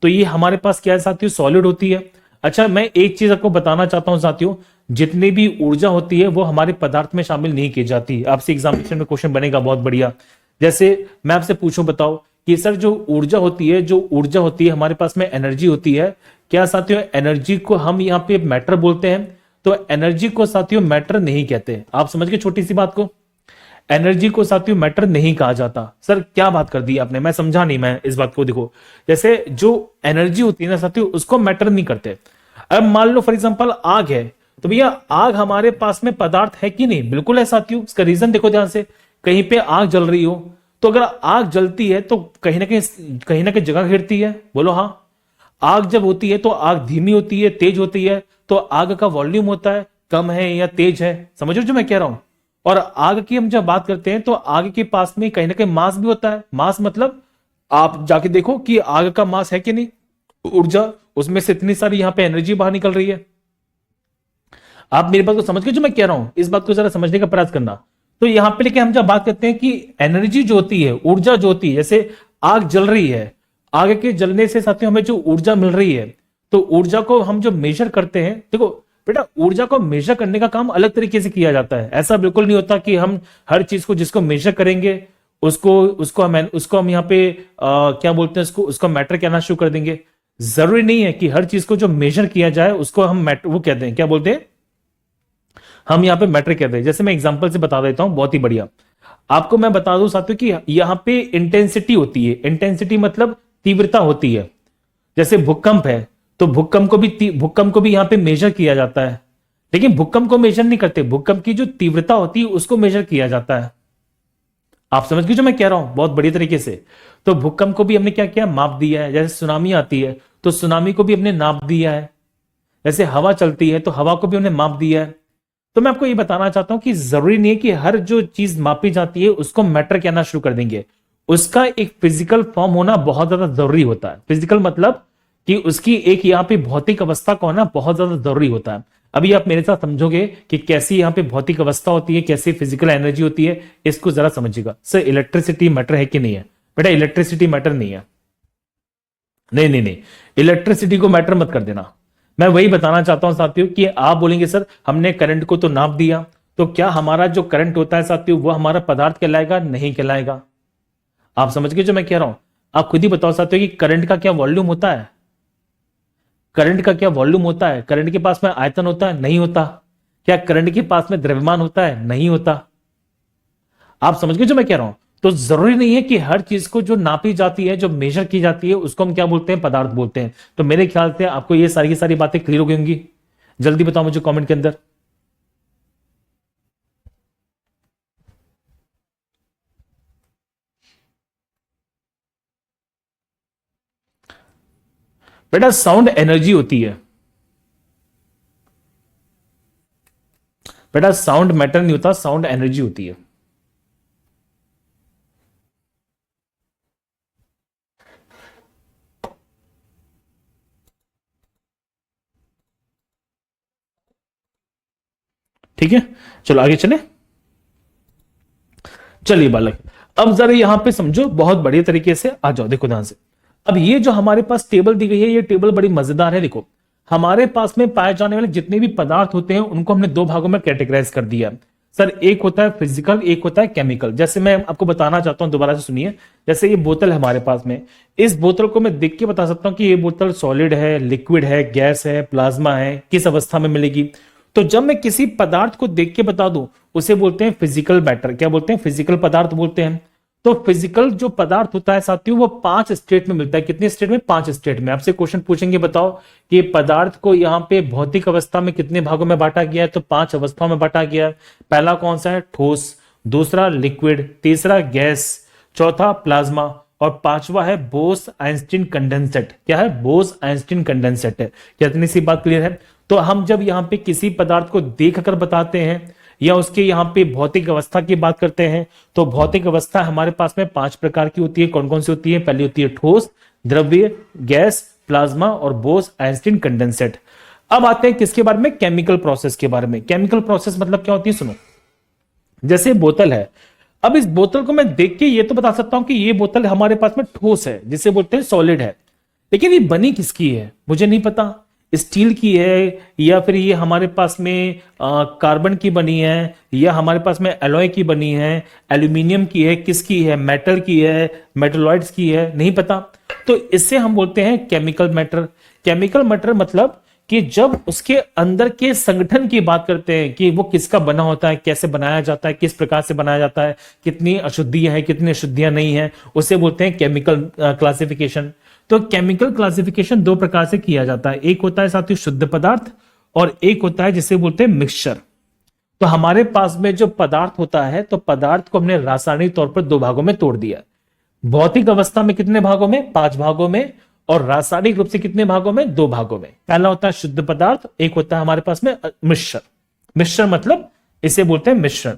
तो ये हमारे पास क्या है साथियों? सॉलिड होती है। अच्छा, मैं एक चीज आपको बताना चाहता हूं साथियों, जितनी भी ऊर्जा होती है वो हमारे पदार्थ में शामिल नहीं की जाती। आपसे एग्जामिनेशन में क्वेश्चन बनेगा बहुत बढ़िया। जैसे मैं आपसे पूछूं, बताओ कि सर जो ऊर्जा होती है, जो ऊर्जा होती है हमारे पास में, एनर्जी होती है, क्या साथियों एनर्जी को हम यहाँ पे मैटर बोलते हैं? तो एनर्जी को साथियों मैटर नहीं कहते। आप समझ गए छोटी सी बात को? एनर्जी को साथियों मैटर नहीं कहा जाता। सर क्या बात कर दी आपने, मैं समझा नहीं मैं इस बात को। देखो, जैसे जो एनर्जी होती है ना साथियों, उसको मैटर नहीं करते। अब मान लो फॉर एग्जांपल आग है, तो भैया आग हमारे पास में पदार्थ है कि नहीं? बिल्कुल है साथियों। इसका रीजन देखो ध्यान से, कहीं पे आग जल रही हो, तो अगर आग जलती है तो कहीं ना कहीं जगह घेरती है, बोलो हाँ। आग जब होती है तो आग धीमी होती है, तेज होती है, तो आग का वॉल्यूम होता है, कम है या तेज है, समझ रहे हो जो मैं कह रहा हूं? और आग की हम जब बात करते हैं तो आग के पास में कहीं ना कहीं मास भी होता है। मास मतलब आप जाके देखो कि आग का मास है कि नहीं, ऊर्जा, उसमें से इतनी सारी यहां पे एनर्जी बाहर निकल रही है। आप मेरी बात को समझ के जो मैं कह रहा हूं, इस बात को जरा समझने का प्रयास करना। तो यहां पे लेके हम जब बात करते हैं कि एनर्जी जो होती है, ऊर्जा जो होती है, जैसे आग जल रही है, आग के जलने से साथियों हमें जो ऊर्जा मिल रही है, तो ऊर्जा को हम जो मेजर करते हैं, देखो बेटा ऊर्जा को मेजर करने का काम अलग तरीके से किया जाता है। ऐसा बिल्कुल नहीं होता कि हम हर चीज को जिसको मेजर करेंगे उसको हम यहाँ पे क्या बोलते हैं, उसको मैटर कहना शुरू कर देंगे। जरूरी नहीं है कि हर चीज को जो मेजर किया जाए उसको हम मैटर वो कहते हैं, क्या बोलते हैं, हम यहाँ पे मैटर कहते हैं। जैसे मैं एग्जांपल से बता देता हूं, बहुत ही बढ़िया आपको मैं बता दूं साथियों कि यहां पे इंटेंसिटी होती है। इंटेंसिटी मतलब तीव्रता होती है। जैसे भूकंप है, तो भूकंप को भी यहां पे मेजर किया जाता है, लेकिन भूकंप को मेजर नहीं करते, भूकंप की जो तीव्रता होती है उसको मेजर किया जाता है। आप समझ गए जो मैं कह रहा हूं बहुत बढ़िया तरीके से? तो भूकंप को भी हमने क्या किया? माप दिया है। जैसे सुनामी आती है तो सुनामी को भी हमने नाप दिया है। जैसे हवा चलती है तो हवा को भी हमने माप दिया है। तो मैं आपको ये बताना चाहता हूं कि जरूरी नहीं है कि हर जो चीज मापी जाती है उसको मैटर कहना शुरू कर देंगे। उसका एक फिजिकल फॉर्म होना बहुत ज्यादा जरूरी होता है। फिजिकल मतलब कि उसकी एक यहाँ पे भौतिक अवस्था का होना बहुत ज्यादा जरूरी होता है। अभी आप मेरे साथ समझोगे कि कैसी यहाँ पे भौतिक अवस्था होती है, कैसी फिजिकल एनर्जी होती है, इसको जरा समझिएगा। सर इलेक्ट्रिसिटी मैटर है कि नहीं है? बेटा इलेक्ट्रिसिटी मैटर नहीं है। नहीं नहीं नहीं, इलेक्ट्रिसिटी को मैटर मत कर देना। मैं वही बताना चाहता हूं साथियों कि आप बोलेंगे सर हमने करंट को तो नाप दिया, तो क्या हमारा जो करंट होता है साथियों वो हमारा पदार्थ कहलाएगा? नहीं कहलाएगा। आप समझ गए जो मैं कह रहा हूं? आप खुद ही बताओ साथियों कि करंट का क्या वॉल्यूम होता है? करंट का क्या वॉल्यूम होता है? करंट के पास में आयतन होता है? नहीं होता। क्या करंट के पास में द्रव्यमान होता है? नहीं होता। आप समझ गए जो मैं कह रहा हूं? तो जरूरी नहीं है कि हर चीज को जो नापी जाती है, जो मेजर की जाती है, उसको हम क्या बोलते हैं? पदार्थ बोलते हैं। तो मेरे ख्याल से आपको ये सारी की सारी बातें क्लियर हो गई होंगी। जल्दी बताओ मुझे कमेंट के अंदर। बेटा साउंड एनर्जी होती है। बेटा साउंड मैटर नहीं होता, साउंड एनर्जी होती है। ठीक है, चलो आगे चले। चलिए बालक, अब जरा यहां पे समझो, बहुत बढ़िया तरीके से आ जाओ, देखो ध्यान से। अब ये जो हमारे पास टेबल दी गई है, ये टेबल बड़ी मजेदार है। देखो हमारे पास में पाए जाने वाले जितने भी पदार्थ होते हैं उनको हमने दो भागों में कैटेगराइज कर दिया। सर एक होता है फिजिकल, एक होता है केमिकल। जैसे मैं आपको बताना चाहता हूं, दोबारा से सुनिए। जैसे ये बोतल है हमारे पास में, इस बोतल को मैं देख के बता सकता हूं कि ये बोतल सॉलिड है, लिक्विड है, गैस है, प्लाज्मा है, किस अवस्था में मिलेगी। तो जब मैं किसी पदार्थ को देख के बता दूं, उसे बोलते हैं फिजिकल मैटर। क्या बोलते हैं? फिजिकल पदार्थ बोलते हैं। तो फिजिकल जो पदार्थ होता है साथियों, वो 5 स्टेट में मिलता है। कितने स्टेट में? 5 स्टेट में। आपसे क्वेश्चन पूछेंगे, बताओ कि पदार्थ को यहाँ पे भौतिक अवस्था में कितने भागों में बांटा गया है? तो 5 अवस्थाओं में बांटा गया है। पहला कौन सा है? ठोस। दूसरा लिक्विड। तीसरा गैस। चौथा प्लाज्मा। और पांचवा है बोस आइंस्टीन कंडेंसेट। क्या है? बोस आइंस्टीन कंडेंसेट है। क्या इतनी सी बात क्लियर है? तो हम जब यहाँ पे किसी पदार्थ को देख कर बताते हैं या उसके यहाँ पे भौतिक अवस्था की बात करते हैं, तो भौतिक अवस्था हमारे पास में 5 प्रकार की होती है। कौन कौन सी होती है? पहली होती है ठोस, द्रव्य, गैस, प्लाज्मा और बोस आइंस्टीन कंडेंसेट। अब आते हैं किसके बारे में? केमिकल प्रोसेस के बारे में। केमिकल प्रोसेस मतलब क्या होती है? सुनो, जैसे बोतल है, अब इस बोतल को मैं देख के ये तो बता सकता हूं कि ये बोतल हमारे पास में ठोस है, जिसे बोलते हैं सॉलिड है। लेकिन ये बनी किसकी है मुझे नहीं पता। स्टील की है, या फिर ये हमारे पास में कार्बन की बनी है, या हमारे पास में एलॉय की बनी है, एल्यूमिनियम की है, किसकी है? मेटल की है, मेटलॉइड्स की है, नहीं पता। तो इससे हम बोलते हैं केमिकल मैटर। केमिकल मैटर मतलब कि जब उसके अंदर के संगठन की बात करते हैं कि वो किसका बना होता है, कैसे बनाया जाता है, किस प्रकार से बनाया जाता है, कितनी अशुद्धियां हैं, कितनी अशुद्धियां नहीं है, उसे बोलते हैं केमिकल क्लासिफिकेशन। तो केमिकल क्लासिफिकेशन 2 प्रकार से किया जाता है। एक होता है साथियों शुद्ध पदार्थ, और एक होता है जिसे बोलते हैं मिक्सचर। तो हमारे पास में जो पदार्थ होता है, तो पदार्थ को हमने रासायनिक तौर पर 2 भागों में तोड़ दिया। भौतिक अवस्था में कितने भागों में? 5 भागों में। और रासायनिक रूप से कितने भागों में? 2 भागों में। पहला होता है शुद्ध पदार्थ, एक होता है हमारे पास में मिश्रण। मिश्रण मतलब इसे बोलते हैं मिश्रण।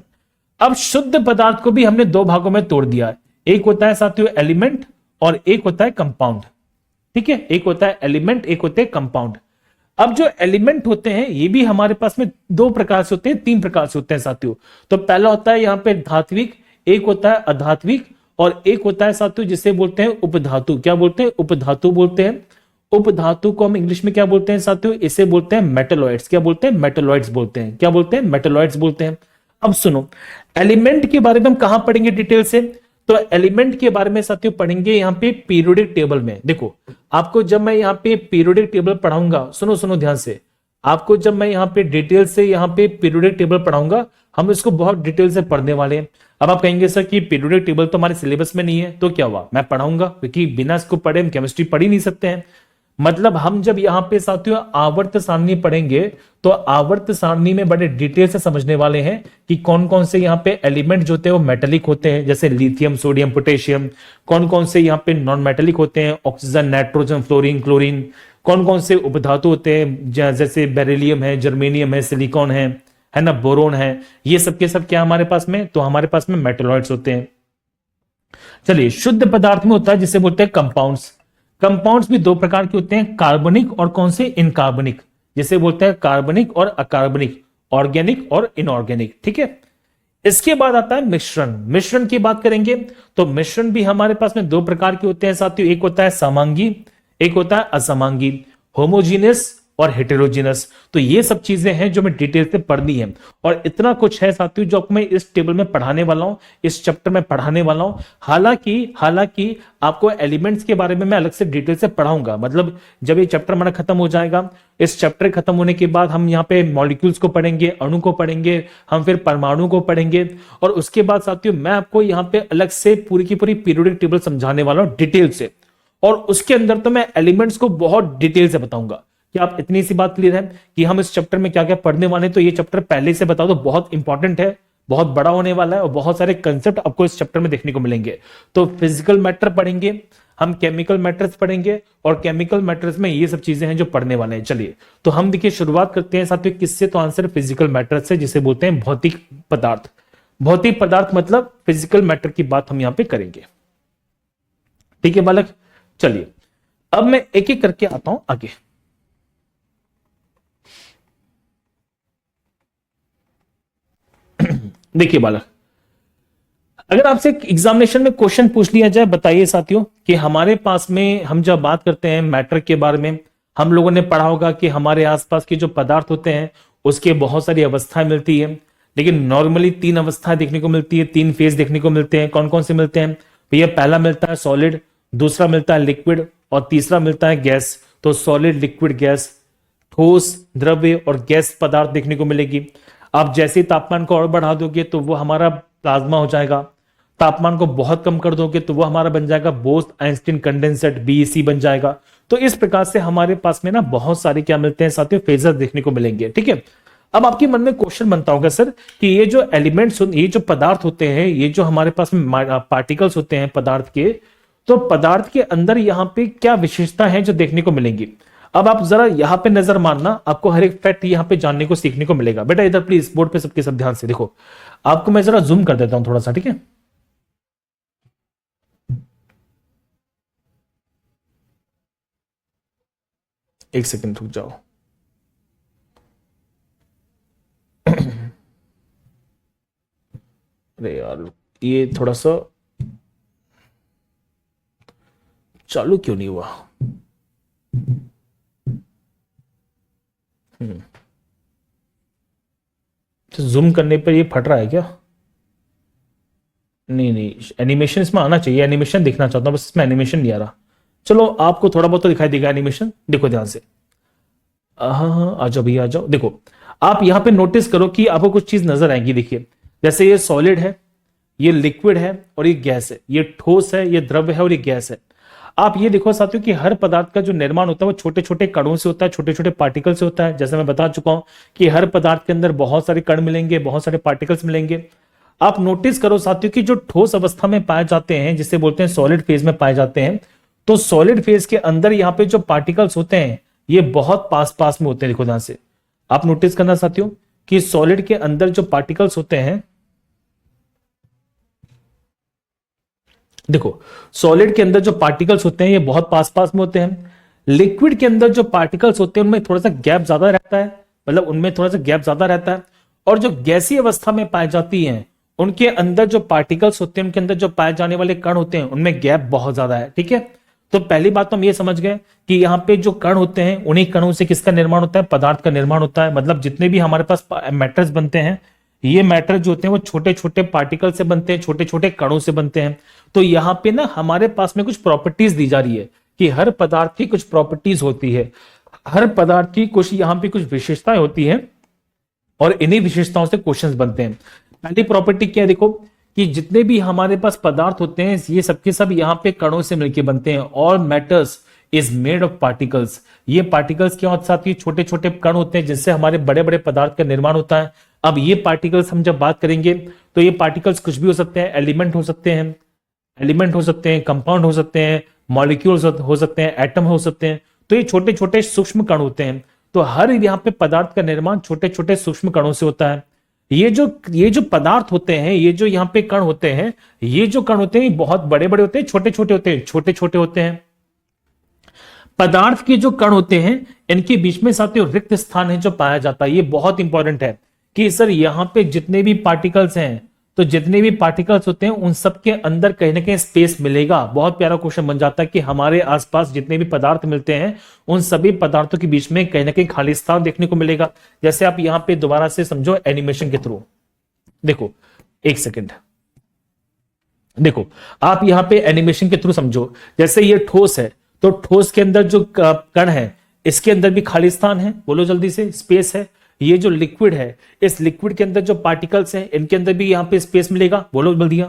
अब शुद्ध पदार्थ को भी हमने 2 भागों में तोड़ दिया है। एक होता है साथियों एलिमेंट, और एक होता है कंपाउंड। ठीक है, एक होता है एलिमेंट, एक होते हैं कंपाउंड। अब जो एलिमेंट होते हैं ये भी हमारे पास में 2 प्रकार से होते हैं, 3 प्रकार से होते हैं साथियों। तो पहला होता है यहां पे धात्विक, एक होता है अधात्विक, और एक होता है साथियों जिसे बोलते हैं उपधातु। क्या बोलते हैं? उपधातु बोलते हैं। उपधातु को हम इंग्लिश में क्या बोलते हैं साथियों? इसे बोलते हैं मेटलॉइड्स। क्या बोलते हैं? मेटलॉइड्स बोलते हैं। क्या बोलते हैं? मेटलॉइड्स बोलते हैं। अब सुनो, एलिमेंट के बारे में हम कहां पढ़ेंगे डिटेल से? तो एलिमेंट के बारे में साथियों पढ़ेंगे यहां पे पीरियोडिक टेबल में। देखो, आपको जब मैं यहां पे पीरियोडिक टेबल पढ़ाऊंगा, सुनो सुनो ध्यान से, आपको जब मैं यहां पे डिटेल से यहां पे पीरियोडिक टेबल पढ़ाऊंगा, हम इसको बहुत डिटेल से पढ़ने वाले हैं। अब आप कहेंगे सर कि पीरियोडिक टेबल तो हमारे सिलेबस में नहीं है, तो क्या हुआ? मैं पढ़ाऊंगा, क्योंकि बिना इसको पढ़े हम केमिस्ट्री पढ़ ही नहीं सकते हैं। मतलब हम जब यहां पे साथियों आवर्त सारणी पढ़ेंगे, तो आवर्त सारणी में बड़े डिटेल से समझने वाले हैं कि कौन कौन से यहाँ पे एलिमेंट जो होते हैं वो मेटेलिक होते हैं, जैसे लिथियम, सोडियम, पोटेशियम। कौन कौन से यहाँ पे नॉन मेटेलिक होते हैं, ऑक्सीजन, नाइट्रोजन, फ्लोरीन, क्लोरीन। कौन कौन से उपधातु होते हैं, जैसे बेरिलियम है, जर्मेनियम है, सिलिकॉन है ना, बोरोन है। ये सब के सब क्या हमारे पास में? तो हमारे पास में मेटलॉइड्स होते हैं। चलिए, शुद्ध पदार्थ में होता है जिसे बोलते हैं कंपाउंड्स। कंपाउंड्स भी 2 प्रकार के होते हैं, कार्बनिक और कौन से? इनकार्बनिक। जिसे बोलते हैं कार्बनिक और अकार्बनिक, ऑर्गेनिक और इनऑर्गेनिक। ठीक है, इसके बाद आता है मिश्रण। मिश्रण की बात करेंगे तो मिश्रण भी हमारे पास में 2 प्रकार के होते हैं साथियों। एक होता है समांगी, एक होता है असमांगी। होमोजीनियस और हेटेरोजीनस। तो ये सब चीजें हैं जो मैं डिटेल से पढ़नी है, और इतना कुछ है साथियों जो मैं इस टेबल में पढ़ाने वाला हूं, इस चैप्टर में पढ़ाने वाला हूं। हालांकि आपको एलिमेंट्स के बारे में मैं अलग से डिटेल से पढ़ाऊंगा। मतलब जब ये चैप्टर हमारा खत्म हो जाएगा, इस चैप्टर खत्म होने के बाद हम यहाँ पे मॉलिक्यूल्स को पढ़ेंगे, अणु को पढ़ेंगे, हम फिर परमाणु को पढ़ेंगे, और उसके बाद साथियों मैं आपको यहाँ पे अलग से पूरी की पूरी पीरियोडिक टेबल समझाने वाला हूं डिटेल से। और उसके अंदर तो मैं एलिमेंट्स को बहुत डिटेल से बताऊंगा। क्या आप इतनी सी बात क्लियर है कि हम इस चैप्टर में क्या क्या पढ़ने वाले हैं? तो ये चैप्टर पहले से बता दो, बहुत इंपॉर्टेंट है, बहुत बड़ा होने वाला है, और बहुत सारे कंसेप्ट आपको इस चैप्टर में देखने को मिलेंगे। तो फिजिकल मैटर पढ़ेंगे हम, केमिकल मैटर्स पढ़ेंगे, और केमिकल मैटर्स में ये सब चीजें हैं जो पढ़ने वाले हैं। चलिए, तो हम देखिए शुरुआत करते हैं साथियों किससे? तो आंसर फिजिकल मैटर से, जिसे बोलते हैं भौतिक पदार्थ। भौतिक पदार्थ मतलब फिजिकल मैटर की बात हम यहां पर करेंगे। ठीक है बालक, चलिए अब मैं एक एक करके आता हूं आगे। देखिए बालक, अगर आपसे एग्जामिनेशन में क्वेश्चन पूछ लिया जाए, बताइए साथियों कि हमारे पास में हम जब बात करते हैं मैटर के बारे में, हम लोगों ने पढ़ा होगा कि हमारे आसपास के जो पदार्थ होते हैं उसके बहुत सारी अवस्थाएं मिलती है। लेकिन नॉर्मली तीन अवस्थाएं देखने को मिलती है, तीन फेज देखने को मिलते हैं। कौन कौन से मिलते हैं भैया? पहला मिलता है सॉलिड, दूसरा मिलता है लिक्विड और तीसरा मिलता है गैस। तो सॉलिड, लिक्विड, गैस, ठोस, द्रव्य और गैस पदार्थ देखने को मिलेगी। आप जैसे ही तापमान को और बढ़ा दोगे तो वो हमारा प्लाज्मा हो जाएगा। तापमान को बहुत कम कर दोगे तो वो हमारा बन जाएगा बोस्ट-आइंस्टीन कंडेंसेट, बीईसी बन जाएगा। तो इस प्रकार से हमारे पास में ना बहुत सारे क्या मिलते हैं साथियों, फेजेस देखने को मिलेंगे। ठीक है, अब आपके मन में क्वेश्चन बनता होगा सर कि ये जो एलिमेंट्स, ये जो पदार्थ होते हैं, ये जो हमारे पास में पार्टिकल्स होते हैं पदार्थ के, तो पदार्थ के अंदर यहाँ पे क्या विशेषता है जो देखने को मिलेंगी? अब आप जरा यहाँ पे नजर मारना, आपको हर एक फैक्ट यहाँ पे जानने को सीखने को मिलेगा। बेटा इधर प्लीज बोर्ड पे सबके सब ध्यान से देखो, आपको मैं जरा जूम कर देता हूं थोड़ा सा, ठीक है? एक सेकंड रुक जाओ। अरे यार ये थोड़ा सा चालू क्यों नहीं हुआ? तो जूम करने पर ये फट रहा है क्या? नहीं नहीं, एनिमेशन इसमें आना चाहिए, एनिमेशन देखना चाहता हूं, बस इसमें एनिमेशन नहीं आ रहा। चलो आपको थोड़ा बहुत तो दिखाई देगा एनिमेशन, देखो ध्यान से। हाँ हाँ आ जाओ भैया आ जाओ। देखो आप यहां पे नोटिस करो कि आपको कुछ चीज नजर आएंगी। देखिए जैसे ये सॉलिड है, ये लिक्विड है और ये गैस है, ये ठोस है, ये द्रव्य है और ये गैस है। आप ये देखो साथियों कि हर पदार्थ का जो निर्माण होता है वो छोटे छोटे कणों से होता है, छोटे छोटे पार्टिकल से होता है। जैसे मैं बता चुका हूं कि हर पदार्थ के अंदर बहुत सारे कण मिलेंगे, बहुत सारे पार्टिकल्स मिलेंगे। आप नोटिस करो साथियों कि जो ठोस अवस्था में पाए जाते हैं, जिसे बोलते हैं सॉलिड फेज में पाए जाते हैं, तो सॉलिड फेज के अंदर यहाँ पे जो पार्टिकल्स होते हैं ये बहुत पास पास में होते हैं। देखो ध्यान से आप नोटिस करना साथियों कि सॉलिड के अंदर जो पार्टिकल्स होते हैं, देखो सॉलिड के अंदर जो पार्टिकल्स होते हैं ये बहुत पास पास में होते हैं। लिक्विड के अंदर जो पार्टिकल्स होते हैं उनमें थोड़ा सा गैप ज्यादा रहता है, मतलब उनमें थोड़ा सा गैप ज्यादा रहता है। और जो गैसीय अवस्था में पाई जाती हैं उनके अंदर जो पार्टिकल्स होते हैं, उनके अंदर जो पाए जाने वाले कण होते हैं उनमें गैप बहुत ज्यादा है। ठीक है, तो पहली बात तो हम ये समझ गए कि यहाँ पे जो कण होते हैं उन्हीं कणों से किसका निर्माण होता है? पदार्थ का निर्माण होता है। मतलब जितने भी हमारे पास मैटर्स बनते हैं, ये मैटर जो होते हैं वो छोटे छोटे पार्टिकल से बनते हैं, छोटे छोटे कणों से बनते हैं। तो यहाँ पे ना हमारे पास में कुछ प्रॉपर्टीज दी जा रही है कि हर पदार्थ की कुछ प्रॉपर्टीज होती है, हर पदार्थ की कुछ यहाँ पे कुछ विशेषताएं होती हैं और इन्हीं विशेषताओं से क्वेश्चंस बनते हैं। पहली प्रॉपर्टी क्या है? देखो कि जितने भी हमारे पास पदार्थ होते हैं ये सबके सब यहाँ पे कणों से मिलकर बनते हैं। All matters is made of particles. ये पार्टिकल्स क्या होता है? छोटे छोटे कण होते हैं जिससे हमारे बड़े बड़े पदार्थ का निर्माण होता है। अब ये पार्टिकल्स हम जब बात करेंगे तो ये पार्टिकल्स कुछ भी हो सकते हैं, एलिमेंट हो सकते हैं, कंपाउंड हो सकते हैं, मॉलिक्यूल्स हो सकते हैं, एटम हो सकते हैं। तो ये छोटे छोटे सूक्ष्म कण होते हैं। तो हर यहाँ पे पदार्थ का निर्माण छोटे छोटे सूक्ष्म कणों से होता है। ये जो पदार्थ होते हैं, ये जो यहाँ पे कण होते हैं, ये जो कण होते हैं बहुत बड़े बड़े होते हैं, छोटे छोटे होते हैं, छोटे छोटे होते हैं। पदार्थ के जो कण होते हैं इनके बीच में साथियों रिक्त स्थान है जो पाया जाता है। ये बहुत इंपॉर्टेंट है कि सर यहाँ पे जितने भी पार्टिकल्स हैं, तो जितने भी पार्टिकल्स होते हैं उन सब के अंदर कहीं ना कहीं स्पेस मिलेगा। बहुत प्यारा क्वेश्चन बन जाता है कि हमारे आसपास जितने भी पदार्थ मिलते हैं उन सभी पदार्थों के बीच में कहीं ना कहीं खाली स्थान देखने को मिलेगा। जैसे आप यहां पे दोबारा से समझो एनिमेशन के थ्रू, देखो एक सेकेंड, देखो आप यहां पे एनिमेशन के थ्रू समझो। जैसे ये ठोस है तो ठोस के अंदर जो कण है इसके अंदर भी खाली स्थान है, बोलो जल्दी से, स्पेस है। ये जो लिक्विड है, इस लिक्विड के अंदर जो पार्टिकल्स हैं इनके अंदर भी यहाँ पे स्पेस मिलेगा, बोलो जल्दी।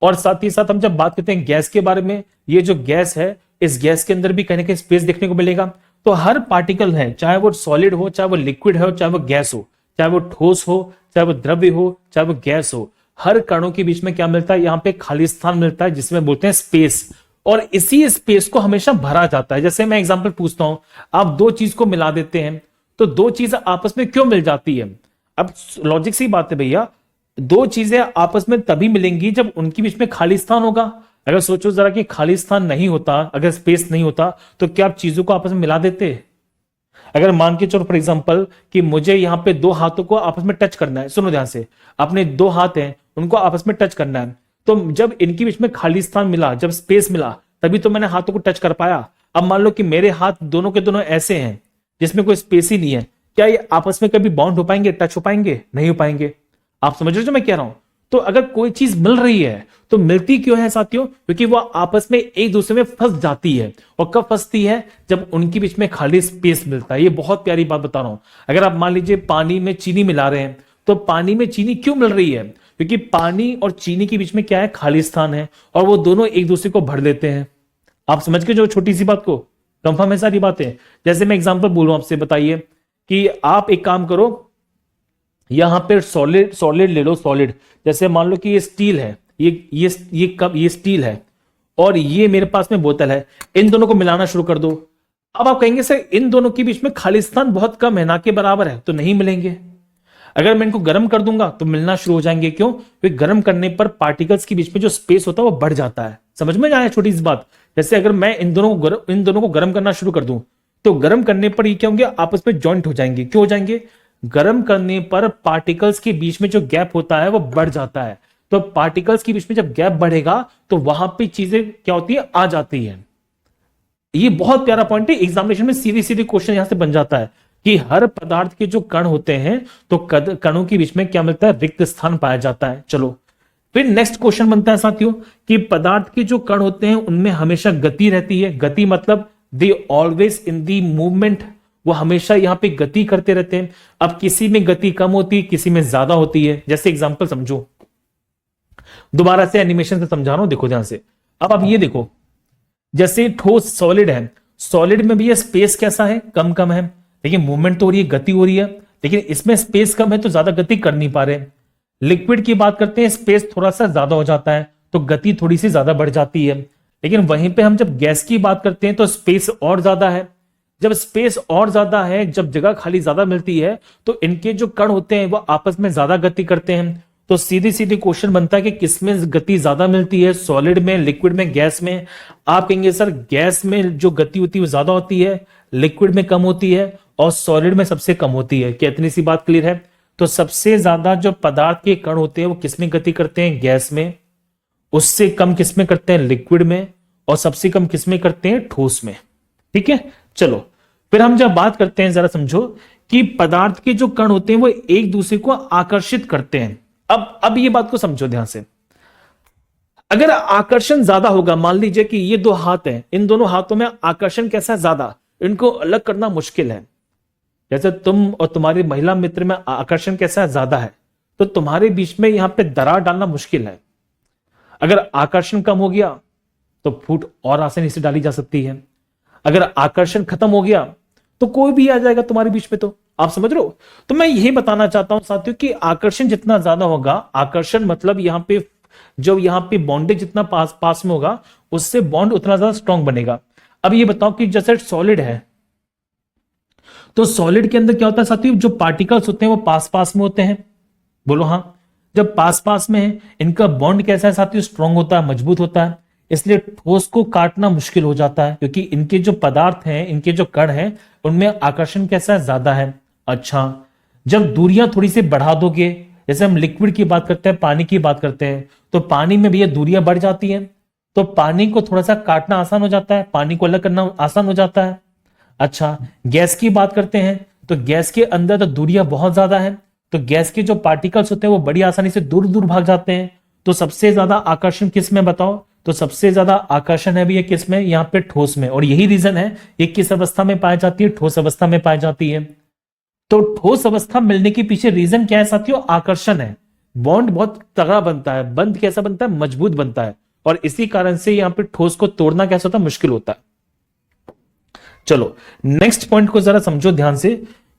और साथ ही साथ हम जब बात करते हैं गैस के बारे में, ये जो गैस है इस गैस के अंदर भी कहीं ना कहीं स्पेस देखने को मिलेगा। तो हर पार्टिकल है, चाहे वो सॉलिड हो, चाहे वो लिक्विड हो, चाहे वो गैस हो, चाहे वो ठोस हो, चाहे वो द्रव्य हो, चाहे वो गैस हो, हर कणों के बीच में क्या मिलता है? यहाँ पे खाली स्थान मिलता है जिसमें बोलते हैं स्पेस। और इसी स्पेस को हमेशा भरा जाता है। जैसे मैं एग्जाम्पल पूछता हूं, आप दो चीज को मिला देते हैं तो दो चीजें आपस में क्यों मिल जाती है? अब लॉजिक सी बात है भैया, दो चीजें आपस में तभी मिलेंगी जब उनके बीच में खाली स्थान होगा। अगर सोचो जरा कि खाली स्थान नहीं होता, अगर स्पेस नहीं होता, तो क्या आप चीजों को आपस में मिला देते? अगर मान के चलो फॉर एग्जांपल कि मुझे यहाँ पे दो हाथों को आपस में टच करना है, सुनो ध्यान से, अपने दो हाथ हैं उनको आपस में टच करना है, तो जब इनके बीच में खाली स्थान मिला, जब स्पेस मिला, तभी तो मैंने हाथों को टच कर पाया। अब मान लो कि मेरे हाथ दोनों के दोनों ऐसे हैं जिसमें कोई स्पेस ही नहीं है, क्या ये आपस में कभी बाउंड हो पाएंगे, टच हो पाएंगे? नहीं हो पाएंगे। आप समझ रहे हो जो मैं कह रहा हूं? तो अगर कोई चीज मिल रही है तो मिलती क्यों है साथियों? क्योंकि वो आपस में एक दूसरे में फंस जाती है। और कब फंसती है? जब उनके बीच में खाली स्पेस मिलता है। ये बहुत प्यारी बात बता रहा हूं। अगर आप मान लीजिए पानी में चीनी मिला रहे हैं, तो पानी में चीनी क्यों मिल रही है? क्योंकि पानी और चीनी के बीच में क्या है? खाली स्थान है, और वो दोनों एक दूसरे को भर लेते हैं। आप समझ के जो छोटी सी बात को, कंफर्म है सारी बातें? जैसे मैं एग्जांपल बोलूं आपसे, बताइए कि आप एक काम करो, यहां पे सॉलिड सॉलिड ले लो, सॉलिड। जैसे मान लो कि ये स्टील है, ये कप, ये स्टील है, और ये मेरे पास में बोतल है। इन दोनों को मिलाना शुरू कर दो। अब आप कहेंगे सर इन दोनों के बीच में खालिस्तान बहुत कम है, ना के बराबर है, तो नहीं मिलेंगे। अगर मैं इनको गर्म कर दूंगा तो मिलना शुरू हो जाएंगे। क्यों? क्योंकि गर्म करने पर पार्टिकल्स के बीच में जो स्पेस होता है वो बढ़ जाता है। समझ में आया छोटी सी बात? जैसे अगर मैं इन दोनों को गर्म करना शुरू कर दूं, तो गर्म करने पर ये क्या होंगे? आपस में जॉइंट हो जाएंगे। क्यों हो जाएंगे? गर्म करने पर पार्टिकल्स के बीच में जो गैप होता है वो बढ़ जाता है। तो पार्टिकल्स के बीच में जब गैप बढ़ेगा तो वहां पे चीजें क्या होती है? आ जाती है। ये बहुत प्यारा पॉइंट है, एग्जामिनेशन में सीधी सीधी क्वेश्चन यहां से बन जाता है कि हर पदार्थ के जो कण होते हैं तो कणों के बीच में क्या मिलता है? रिक्त स्थान पाया जाता है। चलो फिर नेक्स्ट क्वेश्चन बनता है साथियों कि पदार्थ के जो कण होते हैं उनमें हमेशा गति रहती है। गति मतलब they always in the movement, वो हमेशा यहां पे गति करते रहते हैं। अब किसी में गति कम होती है, किसी में ज्यादा होती है। जैसे एग्जांपल समझो, दोबारा से एनिमेशन से समझा रहा हूं, देखो ध्यान से। अब आप ये देखो, जैसे ठोस सॉलिड है, सॉलिड में भी ये स्पेस कैसा है? कम कम है, लेकिन मूवमेंट तो हो रही है, गति हो रही है। लेकिन इसमें स्पेस कम है तो ज्यादा गति कर नहीं पा रहे। लिक्विड की बात करते हैं, स्पेस थोड़ा सा ज्यादा हो जाता है तो गति थोड़ी सी ज्यादा बढ़ जाती है। लेकिन वहीं पे हम जब गैस की बात करते हैं तो स्पेस और ज्यादा है। जब स्पेस और ज्यादा है, जब जगह खाली ज्यादा मिलती है, तो इनके जो कण होते हैं वो आपस में ज्यादा गति करते हैं। तो सीधी सीधी क्वेश्चन बनता है कि किसमें गति ज्यादा मिलती है? सॉलिड में, लिक्विड में, गैस में? आप कहेंगे सर गैस में जो गति होती है वो ज्यादा होती है, लिक्विड में कम होती है, और सॉलिड में सबसे कम होती है। क्या इतनी सी बात क्लियर है? तो सबसे ज्यादा जो पदार्थ के कण होते हैं वो किसमें गति करते हैं? गैस में। उससे कम किसमें करते हैं? लिक्विड में। और सबसे कम किसमें करते हैं? ठोस में। ठीक है, चलो फिर हम जब बात करते हैं, जरा समझो कि पदार्थ के जो कण होते हैं वो एक दूसरे को आकर्षित करते हैं। अब ये बात को समझो ध्यान से। अगर आकर्षण ज्यादा होगा, मान लीजिए कि ये दो हाथ हैं, इन दोनों हाथों में आकर्षण कैसा है? ज्यादा। इनको अलग करना मुश्किल है। जैसे तुम और तुम्हारी महिला मित्र में आकर्षण कैसा है? ज्यादा है, तो तुम्हारे बीच में यहां पे दरार डालना मुश्किल है। अगर आकर्षण कम हो गया तो फूट और आसानी से डाली जा सकती है। अगर आकर्षण खत्म हो गया तो कोई भी आ जाएगा तुम्हारे बीच में। तो आप समझ रहे हो? तो मैं यही बताना चाहता हूं साथियों कि आकर्षण जितना ज्यादा होगा, आकर्षण मतलब यहां पे जो यहां पे बॉन्डेज जितना पास पास में होगा, उससे बॉन्ड उतना ज्यादा स्ट्रांग बनेगा। अब ये बताओ कि जैसे सॉलिड है, तो सॉलिड के अंदर क्या होता है साथियों? जो पार्टिकल्स होते हैं वो पास पास में होते हैं। बोलो हाँ। जब पास पास में है, इनका बॉन्ड कैसा है साथियों? स्ट्रांग होता है, मजबूत होता है। इसलिए ठोस को काटना मुश्किल हो जाता है, क्योंकि इनके जो पदार्थ हैं, इनके जो कण हैं, उनमें आकर्षण कैसा है? ज्यादा है। अच्छा, जब दूरियां थोड़ी सी बढ़ा दोगे, जैसे हम लिक्विड की बात करते हैं, पानी की बात करते हैं, तो पानी में भी ये दूरियां बढ़ जाती हैं, तो पानी को थोड़ा सा काटना आसान हो जाता है, पानी को अलग करना आसान हो जाता है। अच्छा, गैस की बात करते हैं, तो गैस के अंदर तो दूरियां बहुत ज्यादा है, तो गैस के जो पार्टिकल्स होते हैं वो बड़ी आसानी से दूर दूर भाग जाते हैं। तो सबसे ज्यादा आकर्षण किस में बताओ? तो सबसे ज्यादा आकर्षण है भी ये किस में? यहाँ पे ठोस में। और यही रीजन है ये किस अवस्था में पाई जाती है? ठोस अवस्था में पाई जाती है। तो ठोस अवस्था मिलने के पीछे रीजन क्या है साथियों? आकर्षण है। बॉन्ड बहुत तगड़ा बनता है, बंध कैसा बनता है? मजबूत बनता है। और इसी कारण से यहां पे ठोस को तोड़ना कैसा होता है? मुश्किल होता है। चलो नेक्स्ट पॉइंट को जरा समझो ध्यान से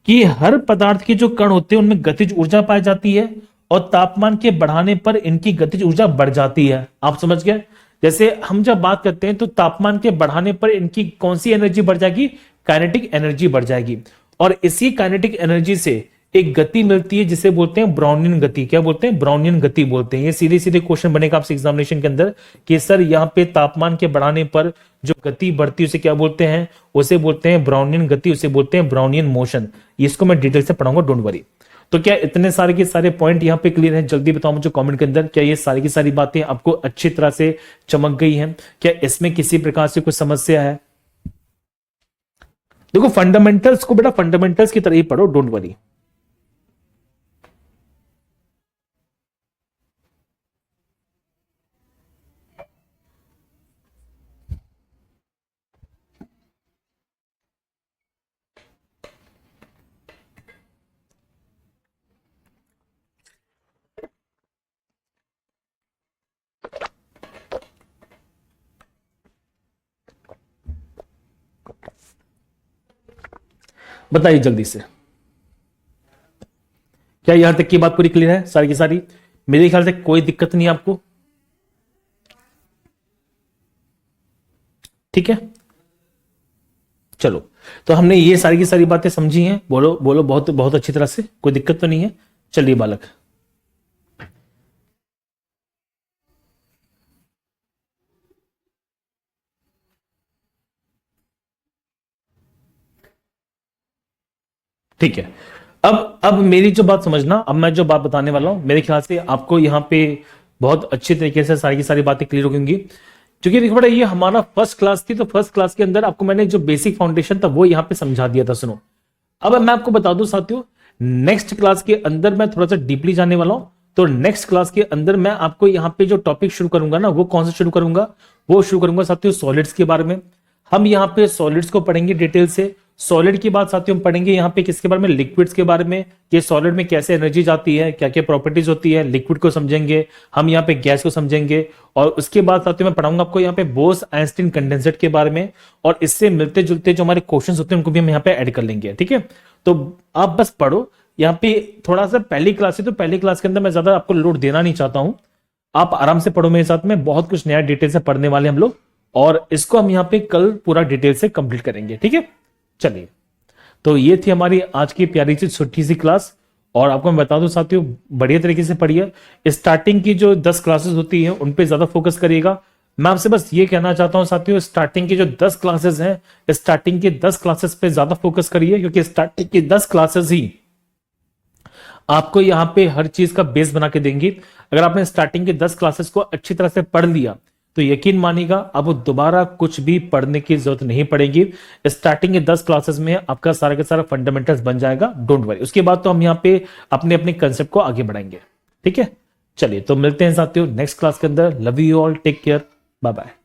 कि हर पदार्थ के जो कण होते हैं उनमें गतिज ऊर्जा पाई जाती है, और तापमान के बढ़ाने पर इनकी गतिज ऊर्जा बढ़ जाती है। आप समझ गए? जैसे हम जब बात करते हैं तो तापमान के बढ़ाने पर इनकी कौन सी एनर्जी बढ़ जाएगी? काइनेटिक एनर्जी बढ़ जाएगी। और इसी काइनेटिक एनर्जी से एक गति मिलती है जिसे बोलते हैं ब्राउनियन गति। क्या बोलते हैं? ब्राउनियन गति बोलते हैं। ये सीधे सीधे क्वेश्चन बनेगा आपसे एग्जामिनेशन के अंदर कि सर यहाँ पे तापमान के बढ़ाने पर जो गति बढ़ती है उसे क्या बोलते हैं? उसे बोलते हैं ब्राउनियन गति, उसे बोलते हैं ब्राउनियन मोशन। इसको मैं डिटेल से पढ़ाऊंगा, डोंट वरी। तो क्या इतने सारे के सारे पॉइंट यहाँ पे क्लियर हैं? जल्दी बताओ मुझे कमेंट के अंदर, क्या ये सारी की सारी बातें आपको अच्छी तरह से चमक गई हैं? क्या इसमें किसी प्रकार से कोई समस्या है? देखो फंडामेंटल्स को बेटा फंडामेंटल्स की तरह ही पढ़ो, डोंट वरी। बताइए जल्दी से, क्या यहां तक की बात पूरी क्लियर है सारी की सारी? मेरे ख्याल से कोई दिक्कत नहीं है आपको, ठीक है। चलो, तो हमने ये सारी की सारी बातें समझी हैं, बोलो बोलो बहुत बहुत अच्छी तरह से, कोई दिक्कत तो नहीं है। चलिए बालक, ठीक है। अब मेरी जो बात समझना, अब मैं जो बात बताने वाला हूं, मेरे ख्याल से आपको यहां पे बहुत अच्छे तरीके से सारी की सारी बातें क्लियर हो गई। क्योंकि देखो बड़ा, ये हमारा फर्स्ट क्लास थी, तो फर्स्ट क्लास के अंदर आपको मैंने जो बेसिक फाउंडेशन था वो यहां पे समझा दिया था। सुनो, अब मैं आपको बता दूं साथियों, नेक्स्ट क्लास के अंदर मैं थोड़ा सा डीपली जाने वाला हूं। तो नेक्स्ट क्लास के अंदर मैं आपको यहां पे जो टॉपिक शुरू करूंगा ना, वो कौन सा शुरू करूंगा? वो शुरू करूंगा साथियों सॉलिड्स के बारे में। हम यहाँ पे सॉलिड्स को पढ़ेंगे डिटेल से। सॉलिड की बात साथियों हम पढ़ेंगे यहाँ पे किसके बारे में? लिक्विड्स के बारे में, कि सॉलिड में कैसे एनर्जी जाती है, क्या क्या प्रॉपर्टीज होती है। लिक्विड को समझेंगे हम, यहाँ पे गैस को समझेंगे। और उसके बाद साथियों मैं पढ़ाऊंगा आपको यहाँ पे बोस आइंस्टीन कंडेंसेट के बारे में, और इससे मिलते जुलते जो हमारे क्वेश्चन होते हैं उनको भी हम यहाँ पे ऐड कर लेंगे, ठीक है। तो आप बस पढ़ो यहाँ पे थोड़ा सा, पहली क्लास है तो पहली क्लास के अंदर मैं ज्यादा आपको लोड देना नहीं चाहता हूं। आप आराम से पढ़ो मेरे साथ में, बहुत कुछ नया डिटेल से पढ़ने वाले हम लोग, और इसको हम यहाँ पे कल पूरा डिटेल से कंप्लीट करेंगे, ठीक है। चलिए, तो ये थी हमारी आज की प्यारी सी छोटी सी क्लास। और आपको मैं बता दूं साथियों, बढ़िया तरीके से पढ़िए। स्टार्टिंग की जो 10 क्लासेस होती हैं उन पे ज्यादा फोकस करिएगा। मैं आपसे बस ये कहना चाहता हूं साथियों, स्टार्टिंग की जो 10 क्लासेस हैं, स्टार्टिंग की 10 क्लासेस पे ज्यादा फोकस करिए, क्योंकि स्टार्टिंग की 10 क्लासेस ही आपको यहां पे हर चीज का बेस बना के देंगी। अगर आपने स्टार्टिंग के 10 क्लासेस को अच्छी तरह से पढ़ लिया तो यकीन मानिएगा अब दोबारा कुछ भी पढ़ने की जरूरत नहीं पड़ेगी। स्टार्टिंग के 10 क्लासेस में आपका सारा का सारा फंडामेंटल्स बन जाएगा, डोंट वरी। उसके बाद तो हम यहाँ पे अपने अपने कंसेप्ट को आगे बढ़ाएंगे, ठीक है। चलिए, तो मिलते हैं साथियों नेक्स्ट क्लास के अंदर। Love you all, take care, bye bye.